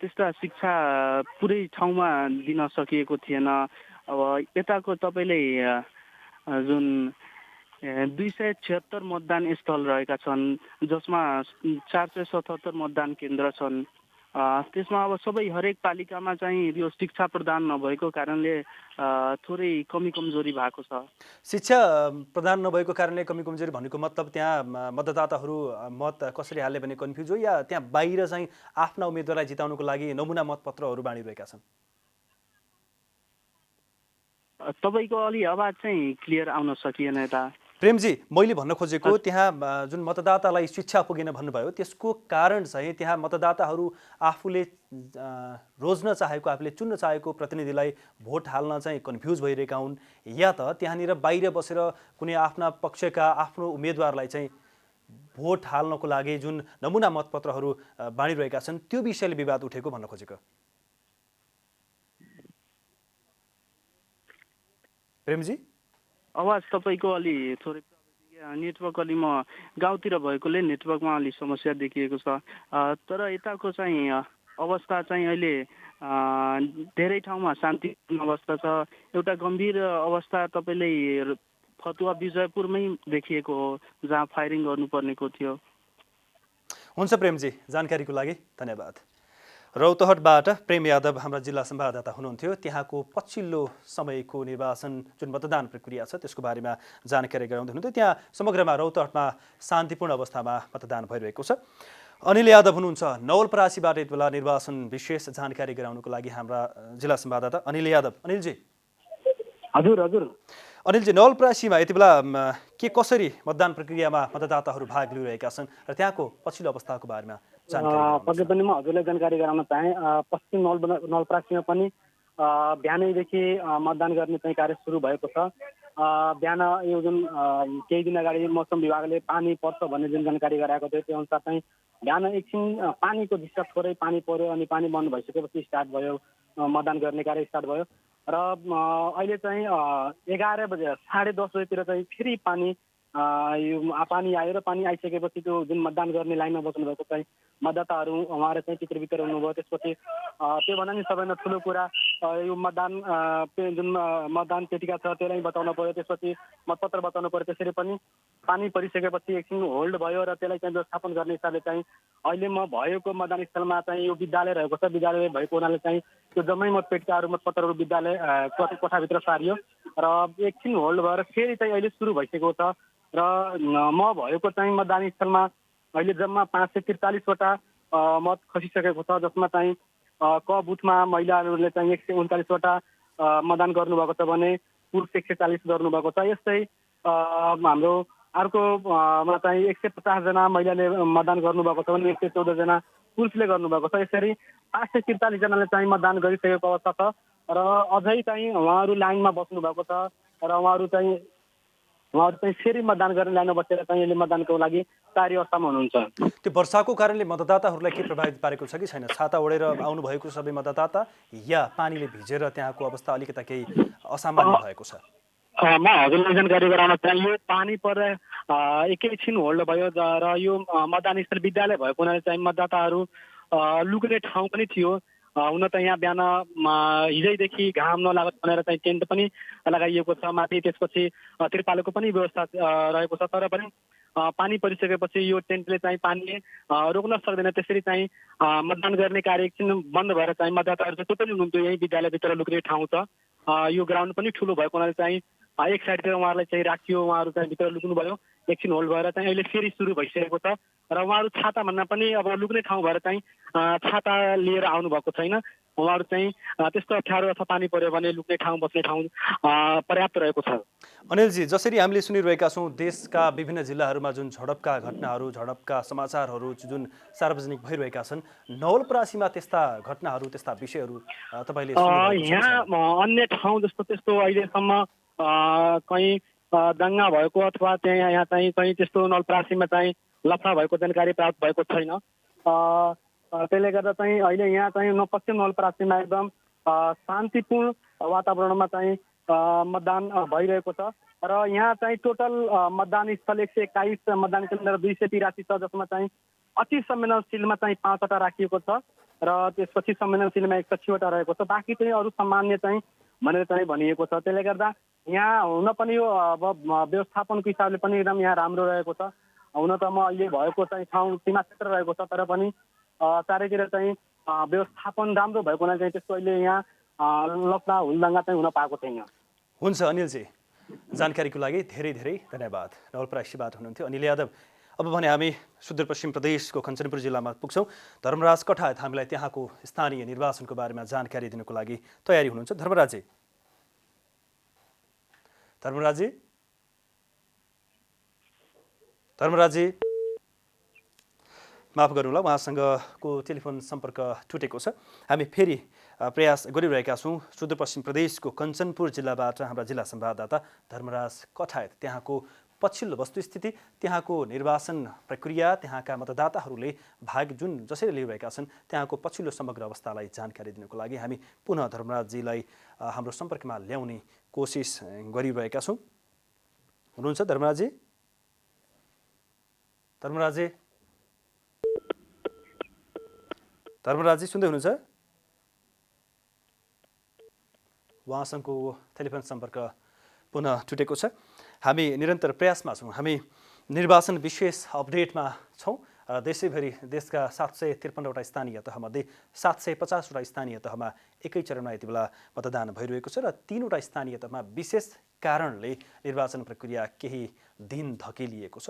त्यस्ता शिक्षा पुरै ठाउँमा दिन सकिएको थिएन। अब यताको तपाईँले जुन 276 मतदान स्थल रहेका छन्, जसमा 477 मतदान केन्द्र छन्। त्यसमा अब सबै हरेक पालिकामा चाहिँ यो शिक्षा प्रदान नभएको कारणले थोरै कमी कमजोरी भएको छ। शिक्षा प्रदान नभएको कारणले कमी कमजोरी भनेको मतलब त्यहाँ मतदाताहरू मत कसरी हाल्ने भन्ने कन्फ्युज हो या त्यहाँ बाहिर चाहिँ आफ्ना उम्मेदवारलाई जिताउनको लागि नमुना मतपत्रहरू बाँडिरहेका छन्? तपाईँको अलि आवाज चाहिँ क्लियर आउन सकिएन यता। प्रेमजी, मैले भन्न खोजेको त्यहाँ जुन मतदातालाई शिक्षा पुगेन भन्नुभयो, त्यसको कारण चाहिँ त्यहाँ मतदाताहरू आफूले रोज्न चाहेको, आफूले चुन्न चाहेको प्रतिनिधिलाई भोट हाल्न चाहिँ कन्फ्युज भइरहेका हुन् या त त्यहाँनिर बाहिर बसेर कुनै आफ्ना पक्षका आफ्नो उम्मेदवारलाई चाहिँ भोट हाल्नको लागि जुन नमुना मतपत्रहरू बाँडिरहेका छन् त्यो विषयले विवाद उठेको भन्न खोजेको? प्रेमजी, आवाज तपाईँको अलि थोरै नेटवर्क अलि म गाउँतिर भएकोले नेटवर्कमा अलि समस्या देखिएको छ। तर यताको चाहिँ अवस्था चाहिँ अहिले धेरै ठाउँमा शान्तिपूर्ण अवस्था छ। एउटा गम्भीर अवस्था तपाईँले फतुवा विजयपुरमै देखिएको हो, जहाँ फायरिङ गर्नुपर्नेको थियो। हुन्छ प्रेमजी, जानकारीको लागि धन्यवाद। रौतहटबाट प्रेम यादव हाम्रा जिल्ला संवाददाता हुनुहुन्थ्यो। त्यहाँको पछिल्लो समयको निर्वाचन जुन मतदान प्रक्रिया छ त्यसको बारेमा जानकारी गराउँदै हुनुहुन्थ्यो। त्यहाँ समग्रमा रौतहटमा शान्तिपूर्ण अवस्थामा मतदान भइरहेको छ। अनिल यादव हुनुहुन्छ नवलपरासीबाट यति बेला निर्वाचन विशेष जानकारी गराउनको लागि हाम्रा जिल्ला संवाददाता अनिल यादव। अनिलजी। हजुर हजुर। अनिलजी, नवलपरासीमा यति बेला के कसरी मतदान प्रक्रियामा मतदाताहरू भाग लिइरहेका छन् र त्यहाँको पछिल्लो अवस्थाको बारेमा पक्कै पनि म हजुरलाई जानकारी गराउन चाहेँ। पश्चिम नवलपरासीमा पनि बिहानैदेखि मतदान गर्ने चाहिँ कार्य सुरु भएको छ। बिहान यो जुन केही दिन अगाडि मौसम विभागले पानी पर्छ भन्ने जुन जानकारी गराएको थियो त्यो अनुसार चाहिँ बिहान एकछिन पानीको धिस्का थोरै पानी पर्यो अनि पानी बन्द भइसकेपछि स्टार्ट भयो, मतदान गर्ने कार्य स्टार्ट भयो। र अहिले चाहिँ 11 बजे 10:30 बजेतिर चाहिँ फेरि पानी आयो र पानी आइसकेपछि त्यो जुन मतदान गर्ने लाइनमा बस्नुभएको चाहिँ मतदाताहरू उहाँहरू चाहिँ चित्रबित्र हुनुभयो। त्यसपछि त्योभन्दा नि सबैभन्दा ठुलो कुरा यो जुन मतदान पेटिका छ त्यसलाई बताउनु पर्यो, त्यसपछि मतपत्र बताउनु पर्यो। त्यसरी पनि पानी परिसकेपछि एकछिन होल्ड भयो र त्यसलाई चाहिँ व्यवस्थापन गर्ने हिसाबले चाहिँ अहिले म भएको मतदान स्थलमा चाहिँ यो विद्यालय रहेको छ। विद्यालय भएको हुनाले चाहिँ त्यो जम्मै मतपेटिकाहरू मतपत्रहरू विद्यालय कोठाभित्र सारियो र एकछिन होल्ड भएर फेरि चाहिँ अहिले सुरु भइसकेको छ। र म भएको चाहिँ मतदान स्थलमा अहिले जम्मा 543वटा मत खसिसकेको छ, जसमा चाहिँ क बुथमा महिलाहरूले चाहिँ 139वटा मतदान गर्नुभएको छ भने पुरुष 140 गर्नुभएको छ। यस्तै हाम्रो अर्कोमा चाहिँ 150 जना महिलाले मतदान गर्नुभएको छ भने 114 जना पुरुषले गर्नुभएको छ। यसरी 543 जनाले चाहिँ मतदान गरिसकेको अवस्था छ र अझै चाहिँ उहाँहरू लाइनमा बस्नु भएको छ र उहाँहरू चाहिँ फेरि मतदान गर्ने लाइनमा बसेर चाहिँ अहिले मतदानको लागि तयारी अवस्थामा हुनुहुन्छ। त्यो वर्षाको कारणले मतदाताहरूलाई के प्रभावित पारेको छ कि छैन? छाता ओढेर आउनुभएको सबै मतदाता या पानीले भिजेर त्यहाँको अवस्था अलिकता केही असामान्य भएको छ? म हजुरलाई जानकारी गराउन चाहे, यो पानी परेर एकैछिन होल्ड भयो र यो मतदान स्थल विद्यालय भएको हुनाले चाहिँ मतदाताहरू लुक्ने ठाउँ पनि थियो। हुन त यहाँ बिहान हिजैदेखि घाम नलागोस् भनेर चाहिँ टेन्ट पनि लगाइएको छ माथि, त्यसपछि त्रिपालको पनि व्यवस्था रहेको छ। तर पनि पानी परिसकेपछि यो टेन्टले चाहिँ पानीले रोक्न सक्दैन, त्यसरी चाहिँ मतदान गर्ने कार्य एकछिन बन्द भएर चाहिँ मतदाताहरू जस्तो पनि हुनुहुन्थ्यो। यही विद्यालयभित्र लुक्ने ठाउँ छ, यो ग्राउन्ड पनि ठुलो भएको हुनाले चाहिँ एक साइडतिर उहाँहरूलाई चाहिँ राखियो, उहाँहरू चाहिँ भित्र लुक्नुभयो। एकछिन होल्ड भएर चाहिँ अहिले फेरि सुरु भइसकेको छ र उहाँहरू छाता भन्दा पनि अब लुक्ने ठाउँ भएर चाहिँ छाता लिएर आउनुभएको छैन। उहाँहरू चाहिँ त्यस्तो अप्ठ्यारो अथवा पानी पर्यो भने लुक्ने ठाउँ बस्ने ठाउँ पर्याप्त रहेको छ। अनिलजी, जसरी हामीले सुनिरहेका छौँ देशका विभिन्न जिल्लाहरूमा जुन झडपका घटनाहरू, झडपका समाचारहरू जुन सार्वजनिक भइरहेका छन्, नवलपरासीमा त्यस्ता घटनाहरू, त्यस्ता विषयहरू तपाईँले यहाँ अन्य ठाउँ जस्तो त्यस्तो अहिलेसम्म कहीँ दङ्गा भएको अथवा त्यहाँ यहाँ चाहिँ कहीँ त्यस्तो नवलपरासीमा चाहिँ लफडा भएको जानकारी प्राप्त भएको छैन। त्यसले गर्दा चाहिँ अहिले यहाँ चाहिँ पश्चिम नवलपरासीमा एकदम शान्तिपूर्ण वातावरणमा चाहिँ मतदान भइरहेको छ र यहाँ चाहिँ टोटल मतदान स्थल 121 मतदान केन्द्र 283 छ, जसमा चाहिँ अति संवेदनशीलमा चाहिँ 5वटा राखिएको छ र त्यसपछि संवेदनशीलमा 180वटा रहेको छ। बाँकी चाहिँ अरू सामान्य चाहिँ भनेर चाहिँ भनिएको छ। त्यसले गर्दा यहाँ हुन पनि यो अब व्यवस्थापनको हिसाबले पनि एकदम यहाँ राम्रो रहेको छ। हुन त म अहिले भएको चाहिँ ठाउँ सीमा क्षेत्र रहेको छ, तर पनि चारैतिर चाहिँ व्यवस्थापन राम्रो भएको हुनाले चाहिँ त्यस्तो अहिले यहाँ लफडा हुलदङ्गा चाहिँ हुन पाएको छैन। हुन्छ अनिलजी, जानकारीको लागि धेरै धेरै धन्यवाद। नवलपरासीबाट हुनुहुन्थ्यो अनिल यादव। अब भने हामी सुदूरपश्चिम प्रदेशको कञ्चनपुर जिल्लामा पुग्छौँ। धर्मराज कठायत हामीलाई त्यहाँको स्थानीय निर्वाचनको बारेमा जानकारी दिनुको लागि तयारी हुनुहुन्छ। धर्मराजी माफ गर्नुहोला, उहाँसँगको टेलिफोन सम्पर्क टुटेको छ। हामी फेरि प्रयास गरिरहेका छौँ। सुदूरपश्चिम प्रदेशको कञ्चनपुर जिल्लाबाट हाम्रा जिल्ला संवाददाता धर्मराज कठायत त्यहाँको पछिल्लो वस्तुस्थिति, त्यहाँको निर्वाचन प्रक्रिया, त्यहाँका मतदाताहरूले भाग जुन जसरी लिइरहेका छन् त्यहाँको पछिल्लो समग्र अवस्थालाई जानकारी दिनुको लागि हामी पुनः धर्मराजजीलाई हाम्रो सम्पर्कमा ल्याउने कोसिस गरिरहेका छौँ। हुनुहुन्छ धर्मराजजी? धर्मराजजी सुन्दै हुनुहुन्छ? उहाँसँगको टेलिफोन सम्पर्क पुनः टुटेको छ। हामी निरन्तर प्रयासमा छौँ। हामी निर्वाचन विशेष अपडेटमा छौँ। देशैभरि देशका 753वटा स्थानीय तहमध्ये 750वटा स्थानीय तहमा एकै चरणमा यति बेला मतदान भइरहेको छ र 3वटा स्थानीय तहमा विशेष कारणले निर्वाचन प्रक्रिया केही दिन धकेलिएको छ।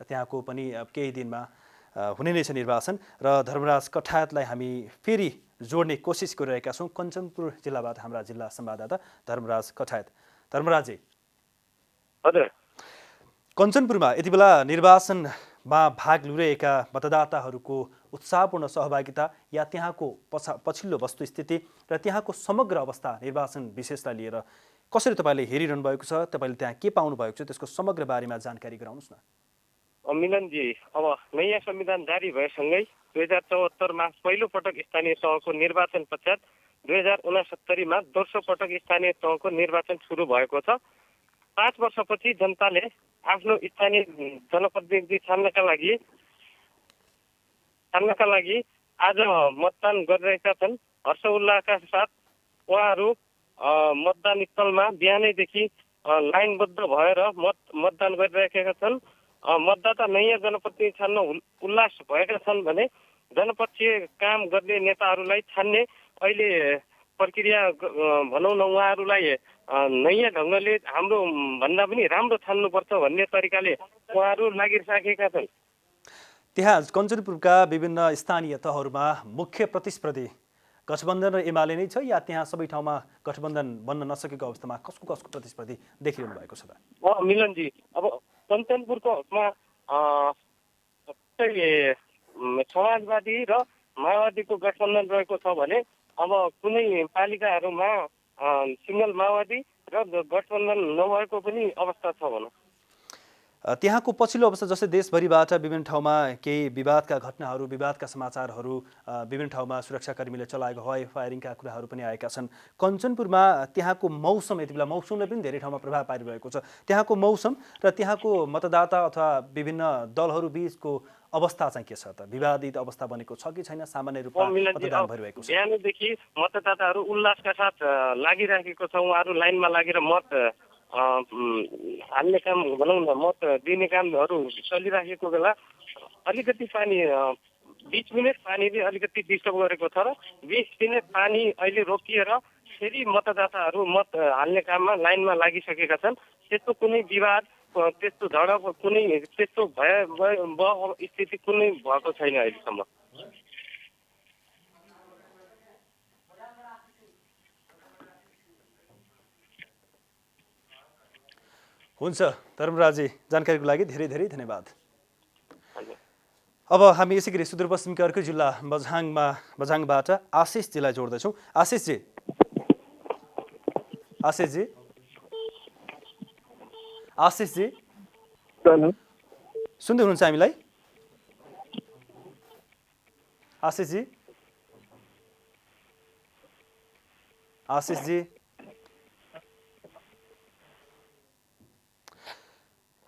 त्यहाँको पनि केही दिनमा हुने नै छ निर्वाचन। र धर्मराज कठायतलाई हामी फेरि जोड्ने कोसिस गरिरहेका छौँ। कञ्चनपुर जिल्लाबाट हाम्रा जिल्ला संवाददाता धर्मराज कठायत। धर्मराजजी, हजुर, कञ्चनपुरमा यति बेला निर्वाचनमा भाग लिइरहेका मतदाताहरूको उत्साहपूर्ण सहभागिता या त्यहाँको पछिल्लो वस्तुस्थिति र त्यहाँको समग्र अवस्था निर्वाचन विशेषलाई लिएर कसरी तपाईँले हेरिरहनु भएको छ, तपाईँले त्यहाँ के पाउनु भएको छ, त्यसको समग्र बारेमा जानकारी गराउनुहोस् न। मिलनजी, अब नयाँ संविधान जारी भएसँगै 2074मा पहिलो पटक स्थानीय तहको निर्वाचन पश्चात 2069मा दोस्रो पटक स्थानीय तहको निर्वाचन सुरु भएको छ। 5 वर्षपछि जनताले आफ्नो स्थानीय जनप्रतिनिधि छान्नका लागि आज मतदान गरिरहेका छन्। हर्षोल्लासका साथ उहाँहरू मतदान स्थलमा बिहानैदेखि लाइनबद्ध भएर मतदान गरिरहेका छन्। मतदाता नयाँ जनप्रतिनिधि छान्न उल्लास भएका छन् भने जनपक्षीय काम गर्ने नेताहरूलाई छान्ने अहिले प्रक्रिया भनौँ न उहाँहरूलाई नयाँ ढङ्गले हाम्रो भन्दा पनि राम्रो छान्नुपर्छ भन्ने तरिकाले उहाँहरू लागिसकेका छन्। त्यहाँ कञ्चनपुरका विभिन्न स्थानीय तहहरूमा मुख्य प्रतिस्पर्धी गठबन्धन र एमाले नै छ या त्यहाँ सबै ठाउँमा गठबन्धन बन्न नसकेको अवस्थामा कसको कसको प्रतिस्पर्धी देखिरहनु भएको छ त? मिलनजी, अब कञ्चनपुरको हकमा समाजवादी र माओवादीको गठबन्धन रहेको छ भने अब कुनै पालिकाहरूमा सिङ्गल माओवादी र गठबन्धन नभएको पनि अवस्था छ भनौँ। त्यहाँको पछिल्लो अवस्था जस्तै देशभरिबाट विभिन्न ठाउँमा केही विवादका घटनाहरू, विवादका समाचारहरू, विभिन्न ठाउँमा सुरक्षाकर्मीले चलाएको हवाई फायरिङका कुराहरू पनि आएका छन्। कञ्चनपुरमा त्यहाँको मौसम यति बेला मौसमले पनि धेरै ठाउँमा प्रभाव पारिरहेको छ। त्यहाँको मौसम र त्यहाँको मतदाता अथवा विभिन्न दलहरू बीचको अवस्था चाहिँ के छ त? विवादित अवस्था बनेको छ कि छैन? सामान्य रूपमा मतदान भइरहेको छ? बिहानदेखि मतदाताहरू उल्लासका साथ लागिरहेको छ। उहाँहरू लाइनमा लागेर मत हाल्ने काम भनौँ न, मत दिने कामहरू चलिराखेको बेला अलिकति पानी 20 मिनट पानीले अलिकति डिस्टर्ब गरेको छ र 20 मिनट पानी अहिले रोकिएर फेरि मतदाताहरू मत हाल्ने काममा लाइनमा लागिसकेका छन्। त्यस्तो कुनै विवाद, त्यस्तो झडप, कुनै त्यस्तो स्थिति कुनै भएको छैन अहिलेसम्म। हुन्छ धर्मराजी, जानकारीको लागि धेरै धेरै धन्यवाद। अब हामी यसै गरी सुदूरपश्चिमका अर्को जिल्ला बझाङबाट आशिषजीलाई जोड्दैछौँ। आशिषजी सुन्दै हुनुहुन्छ हामीलाई?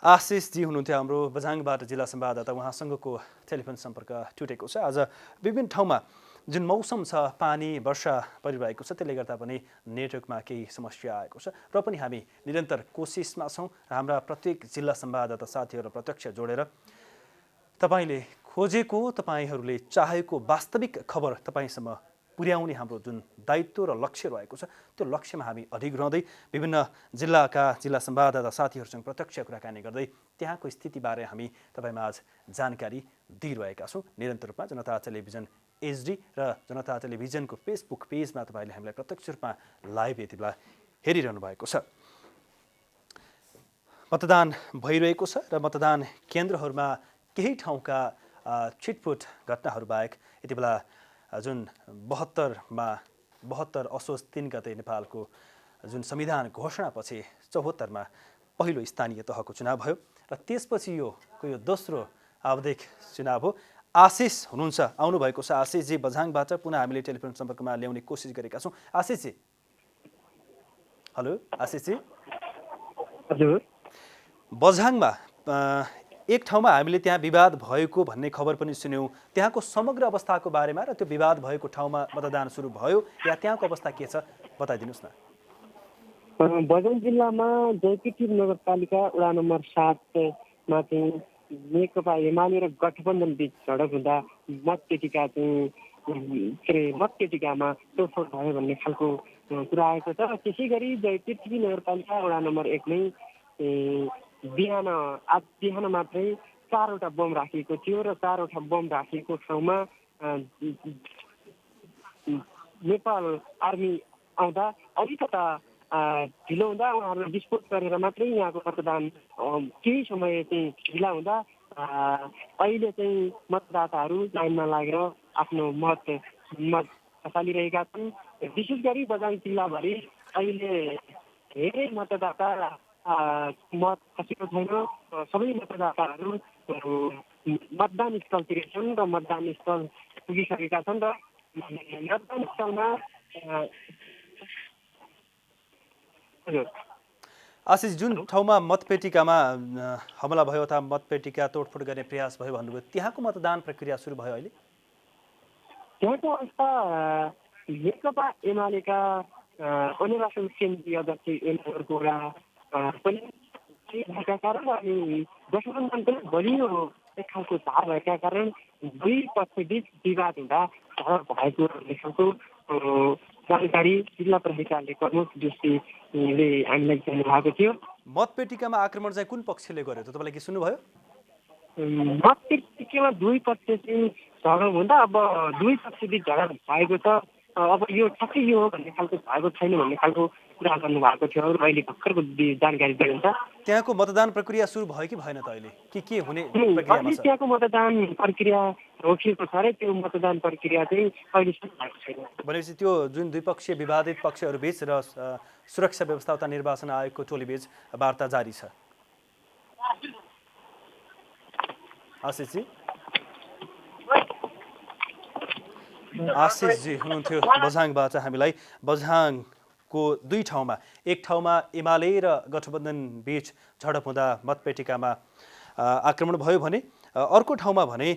आशिषजी हुनुहुन्थ्यो हाम्रो बझाङबाट जिल्ला संवाददाता। उहाँसँगको टेलिफोन सम्पर्क टुटेको छ। आज विभिन्न ठाउँमा जुन मौसम छ, पानी वर्षा परिरहेको छ, त्यसले गर्दा पनि नेटवर्कमा केही समस्या आएको छ र पनि हामी निरन्तर कोसिसमा छौँ। हाम्रा प्रत्येक जिल्ला संवाददाता साथीहरूलाई प्रत्यक्ष जोडेर तपाईँले खोजेको, तपाईँहरूले चाहेको वास्तविक खबर तपाईँसम्म पुर्याउने हाम्रो जुन दायित्व र लक्ष्य रहेको छ, त्यो लक्ष्यमा हामी अडिग रहँदै विभिन्न जिल्लाका जिल्ला संवाददाता साथीहरूसँग प्रत्यक्ष कुराकानी गर्दै त्यहाँको स्थितिबारे हामी तपाईँमाझ जानकारी दिइरहेका छौँ। निरन्तर रूपमा जनता टेलिभिजन HD र जनता टेलिभिजनको फेसबुक पेजमा तपाईँले हामीलाई प्रत्यक्ष रूपमा लाइभ यति बेला हेरिरहनु भएको छ। मतदान भइरहेको छ र मतदान केन्द्रहरूमा केही ठाउँका छिटपुट घटनाहरू बाहेक यति बेला जुन 72 असोज 3 गते नेपालको जुन संविधान घोषणापछि 74मा पहिलो स्थानीय तहको चुनाव भयो र त्यसपछि यो दोस्रो आवधिक चुनाव हो। आशिष हुनुहुन्छ, आउनुभएको छ। आशिषजी बझाङबाट पुनः हामीले टेलिफोन सम्पर्कमा ल्याउने कोसिस गरेका छौँ। आशिषजी, हेलो आशिषजी। हजुर, बझाङमा एक ठाउँमा हामीले त्यहाँ विवाद भएको भन्ने खबर पनि सुन्यौँ। त्यहाँको समग्र अवस्थाको बारेमा र त्यो विवाद भएको ठाउँमा मतदान सुरु भयो या त्यहाँको अवस्था के छ बताइदिनुहोस् न। बझाङ जिल्लामा जयपीठी नगरपालिका वडा नम्बर 7मा चाहिँ नेकपा एमाले र गठबन्धन बीच झडप हुँदा मतपेटिकामा तोडफोड भयो भन्ने खालको कुरा आएको छ। त्यसै गरी जयपीठी नगरपालिका वडा नम्बर 1 नै आज बिहान मात्रै 4वटा बम राखिएको थियो र 4वटा बम राखिएको ठाउँमा नेपाल आर्मी आउँदा अलिकता ढिलो हुँदा उहाँहरूले विस्फोट गरेर मात्रै यहाँको मतदान केही समय चाहिँ ढिला हुँदा अहिले चाहिँ मतदाताहरू लाइनमा लागेर आफ्नो मत खसालिरहेका छन्। विशेष गरी बझाङ जिल्लाभरि अहिले धेरै मतदाता मत खसेको छैन। सबै मतदाताहरू मतदान स्थलतिर छन् र मतदान स्थल पुगिसकेका छन् र मतदान स्थलमा आशिष, जुन ठाउँमा मतपेटिकामा हमला भयो अथवा मतपेटिका तोडफोड गर्ने प्रयास भयो भन्नुभयो, त्यहाँको मतदान प्रक्रिया सुरु भयो अहिले? त्यहाँको अवस्था नेकपा एमालेका अनिर्वाचन केन्द्रीय अध्यक्ष एमहरूको पनि भएका कारण अनि गठबन्धन पनि बलियो एक खालको धार भएका कारण दुई पक्षबीच विवाद हुँदा झडप भएको लेखेको जानकारी जिल्ला प्रहरीकारले प्रमुख दृष्टिले हामीलाई दिनु भएको थियो। मतपेटिकामा आक्रमण चाहिँ कुन पक्षले गर्यो त तपाईँलाई के सुन्नुभयो? मतपेटिकामा दुई पक्ष चाहिँ झगडा हुँदा अब दुई पक्षबिच झगडा भएको छ। अब यो ठक्कै यो हो भन्ने खालको भएको छैन भन्ने खालको कुरा गर्नुभएको थियो। अहिले भर्खरको जानकारी दिनुहुन्छ। त्यहाँको मतदान प्रक्रिया सुरु भयो कि भएन त अहिले? के हुने प्रक्रियामा छ? त्यहाँको मतदान प्रक्रिया रोकिएको छ रे, त्यो मतदान प्रक्रिया चाहिँ अहिलेसम्म भएको छैन। भनेपछि त्यो जुन द्विपक्षीय विवादित पक्षहरूबीच र सुरक्षा व्यवस्था तथा निर्वाचन आयोगको टोलीबीच वार्ता जारी छ। आशिषजी हुनुहुन्थ्यो बझाङबाट। हामीलाई बझाङको दुई ठाउँमा, एक ठाउँमा एमाले र गठबन्धन बीच झडप हुँदा मतपेटिकामा आक्रमण भयो भने अर्को ठाउँमा भने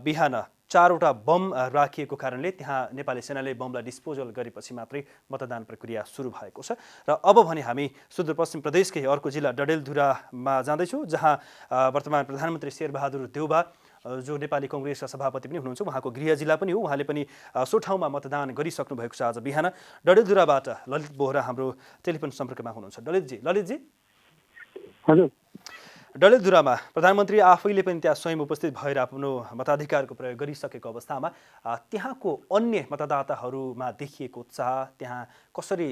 बिहान 4वटा बम राखिएको कारणले त्यहाँ नेपाली सेनाले बमलाई डिस्पोजल गरेपछि मात्रै मतदान प्रक्रिया सुरु भएको छ। र अब भने हामी सुदूरपश्चिम प्रदेशकै अर्को जिल्ला डडेलधुरामा जाँदैछौँ, जहाँ वर्तमान प्रधानमन्त्री शेरबहादुर देउबा जो नेपाली कङ्ग्रेसका सभापति पनि हुनुहुन्छ, उहाँको गृह जिल्ला पनि हो, उहाँले पनि सो ठाउँमा मतदान गरिसक्नु भएको छ। आज बिहान डडेलधुराबाट ललित बोहरा हाम्रो टेलिफोन सम्पर्कमा हुनुहुन्छ। ललितजी हजुर, डडेलधुरामा प्रधानमन्त्री आफैले पनि त्यहाँ स्वयं उपस्थित भएर आफ्नो मताधिकारको प्रयोग गरिसकेको अवस्थामा त्यहाँको अन्य मतदाताहरूमा देखिएको उत्साह, त्यहाँ कसरी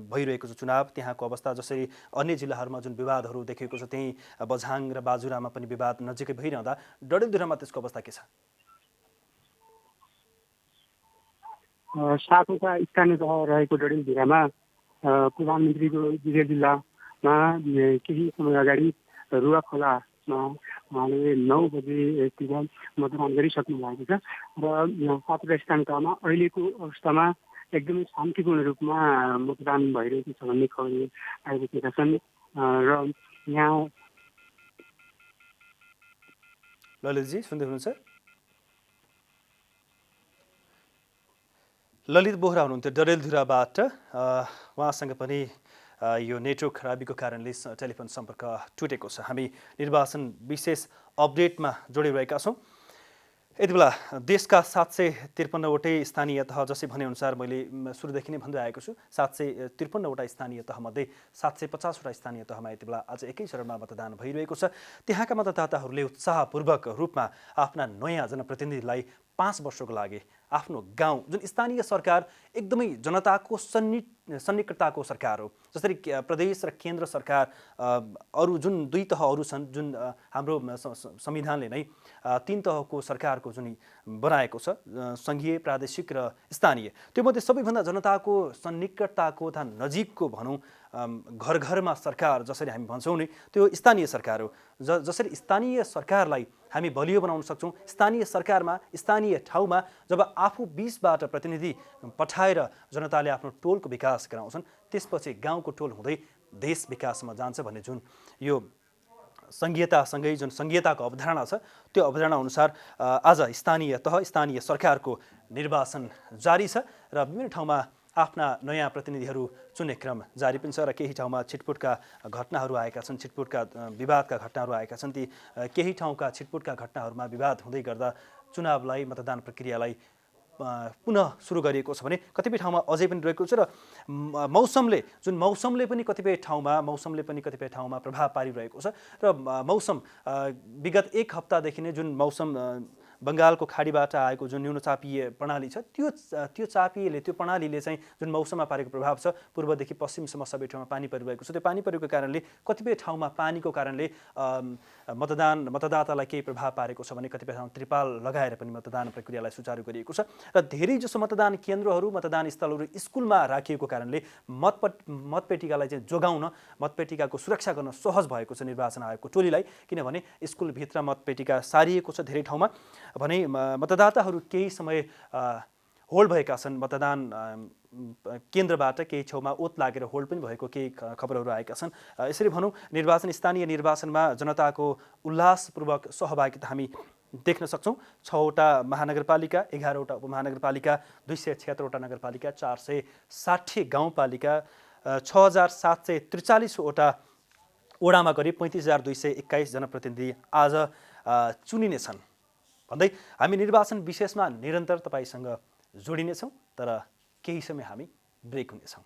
भइरहेको छ चुनाव, त्यहाँको अवस्था, जसरी अन्य जिल्लाहरूमा जुन विवादहरू देखिएको छ त्यही बझाङ र बाजुरामा पनि विवाद नजिकै भइरहँदा डडेलधुरामा त्यसको अवस्था के छ? 7वटा स्थानीय तह रहेको डडेलधुरामा प्रधानमन्त्रीको गृह जिल्लामा केही समय अगाडि रुवा खोलामा उहाँले 9 बजेतिर मतदान गरिसक्नु भएको छ। र 7वटा स्थानीय तहमा अहिलेको अवस्थामा एकदमै शान्तिपूर्ण रूपमा मतदान भइरहेको छ भन्ने खबर आइरहेका छन्। र यहाँ ललितजी सुन्दै हुनुहुन्छ? ललित बोहरा हुनुहुन्थ्यो डडेलधुराबाट। उहाँसँग पनि यो नेटवर्क खराबीको कारणले टेलिफोन सम्पर्क टुटेको छ। हामी निर्वाचन विशेष अपडेटमा जोडिरहेका छौँ। यति बेला देशका 753वटै स्थानीय तह, जसै भनेअनुसार मैले सुरुदेखि नै भन्दै आएको छु, 753वटा स्थानीय तहमध्ये 750वटा स्थानीय तहमा यति बेला आज एकै चरणमा मतदान भइरहेको छ। त्यहाँका मतदाताहरूले उत्साहपूर्वक रूपमा आफ्ना नयाँ जनप्रतिनिधिलाई 5 वर्षको लागि आफ्नो गाउँ, जुन स्थानीय सरकार एकदमै जनताको सन्निकटताको सरकार हो, जसरी प्रदेश र केन्द्र सरकार अरू जुन दुई तहहरू छन्, जुन हाम्रो संविधानले नै 3 तहको सरकारको जुन बनाएको छ, सङ्घीय, प्रादेशिक र स्थानीय, त्योमध्ये सबैभन्दा जनताको सन्निकटताको तथा नजिकको भनौँ घर घरमा सरकार जसरी हामी भन्छौँ नि, त्यो स्थानीय सरकार हो। जसरी स्थानीय सरकारलाई हामी बलियो बनाउन सक्छौँ, स्थानीय सरकारमा, स्थानीय ठाउँमा जब आफू बीचबाट प्रतिनिधि पठाएर जनताले आफ्नो टोलको विकास गराउँछन्, त्यसपछि गाउँको टोल हुँदै देश विकासमा जान्छ भन्ने जुन यो सङ्घीयतासँगै जुन सङ्घीयताको अवधारणा छ, त्यो अवधारणा अनुसार आज स्थानीय तह, स्थानीय सरकारको निर्वाचन जारी छ र विभिन्न ठाउँमा आफ्ना नयाँ प्रतिनिधिहरू चुन्ने क्रम जारी पनि छ। र केही ठाउँमा छिटपुटका घटनाहरू आएका छन्, छिटपुटका विवादका घटनाहरू आएका छन्। ती केही ठाउँका छिटपुटका घटनाहरूमा विवाद हुँदै गर्दा चुनावलाई, मतदान प्रक्रियालाई पुनः सुरु गरिएको छ भने कतिपय ठाउँमा अझै पनि रहेको छ। र मौसमले पनि कतिपय ठाउँमा प्रभाव पारिरहेको छ। र मौसम विगत 1 हप्तादेखि नै जुन मौसम बङ्गालको खाडीबाट आएको जुन न्यूनचापीय प्रणाली छ, त्यो प्रणालीले चाहिँ जुन मौसममा पारेको प्रभाव छ, पूर्वदेखि पश्चिमसम्म सबै ठाउँमा पानी परिरहेको छ। त्यो पानी परेको कारणले कतिपय ठाउँमा पानीको कारणले मतदातालाई केही प्रभाव पारेको छ भने कतिपय ठाउँमा त्रिपाल लगाएर पनि मतदान प्रक्रियालाई सुचारू गरिएको छ। र धेरै जसो मतदान केन्द्रहरू, मतदान स्थलहरू स्कुलमा राखिएको कारणले मतपेटिकालाई चाहिँ जोगाउन, मतपेटिकाको सुरक्षा गर्न सहज भएको छ निर्वाचन आयोगको टोलीलाई। किनभने स्कुलभित्र मतपेटिका सारिएको छ धेरै ठाउँमा भने मतदाताहरू केही समय होल्ड भएका छन्। मतदान केन्द्रबाट केही छेउमा ओत लागेर होल्ड पनि भएको केही खबरहरू आएका छन्। यसरी भनौँ, स्थानीय निर्वाचनमा जनताको उल्लासपूर्वक सहभागिता हामी देख्न सक्छौँ। 6वटा महानगरपालिका, 11वटा उपमहानगरपालिका, 276वटा नगरपालिका, 460 गाउँपालिका, 6743वटा वडामा करिब 35,221 जनप्रतिनिधि आज चुनिनेछन् भन्दै हामी निर्वाचन विशेषमा निरन्तर तपाईसँग जोडिनेछौँ। तर केही समय हामी ब्रेक हुनेछौँ।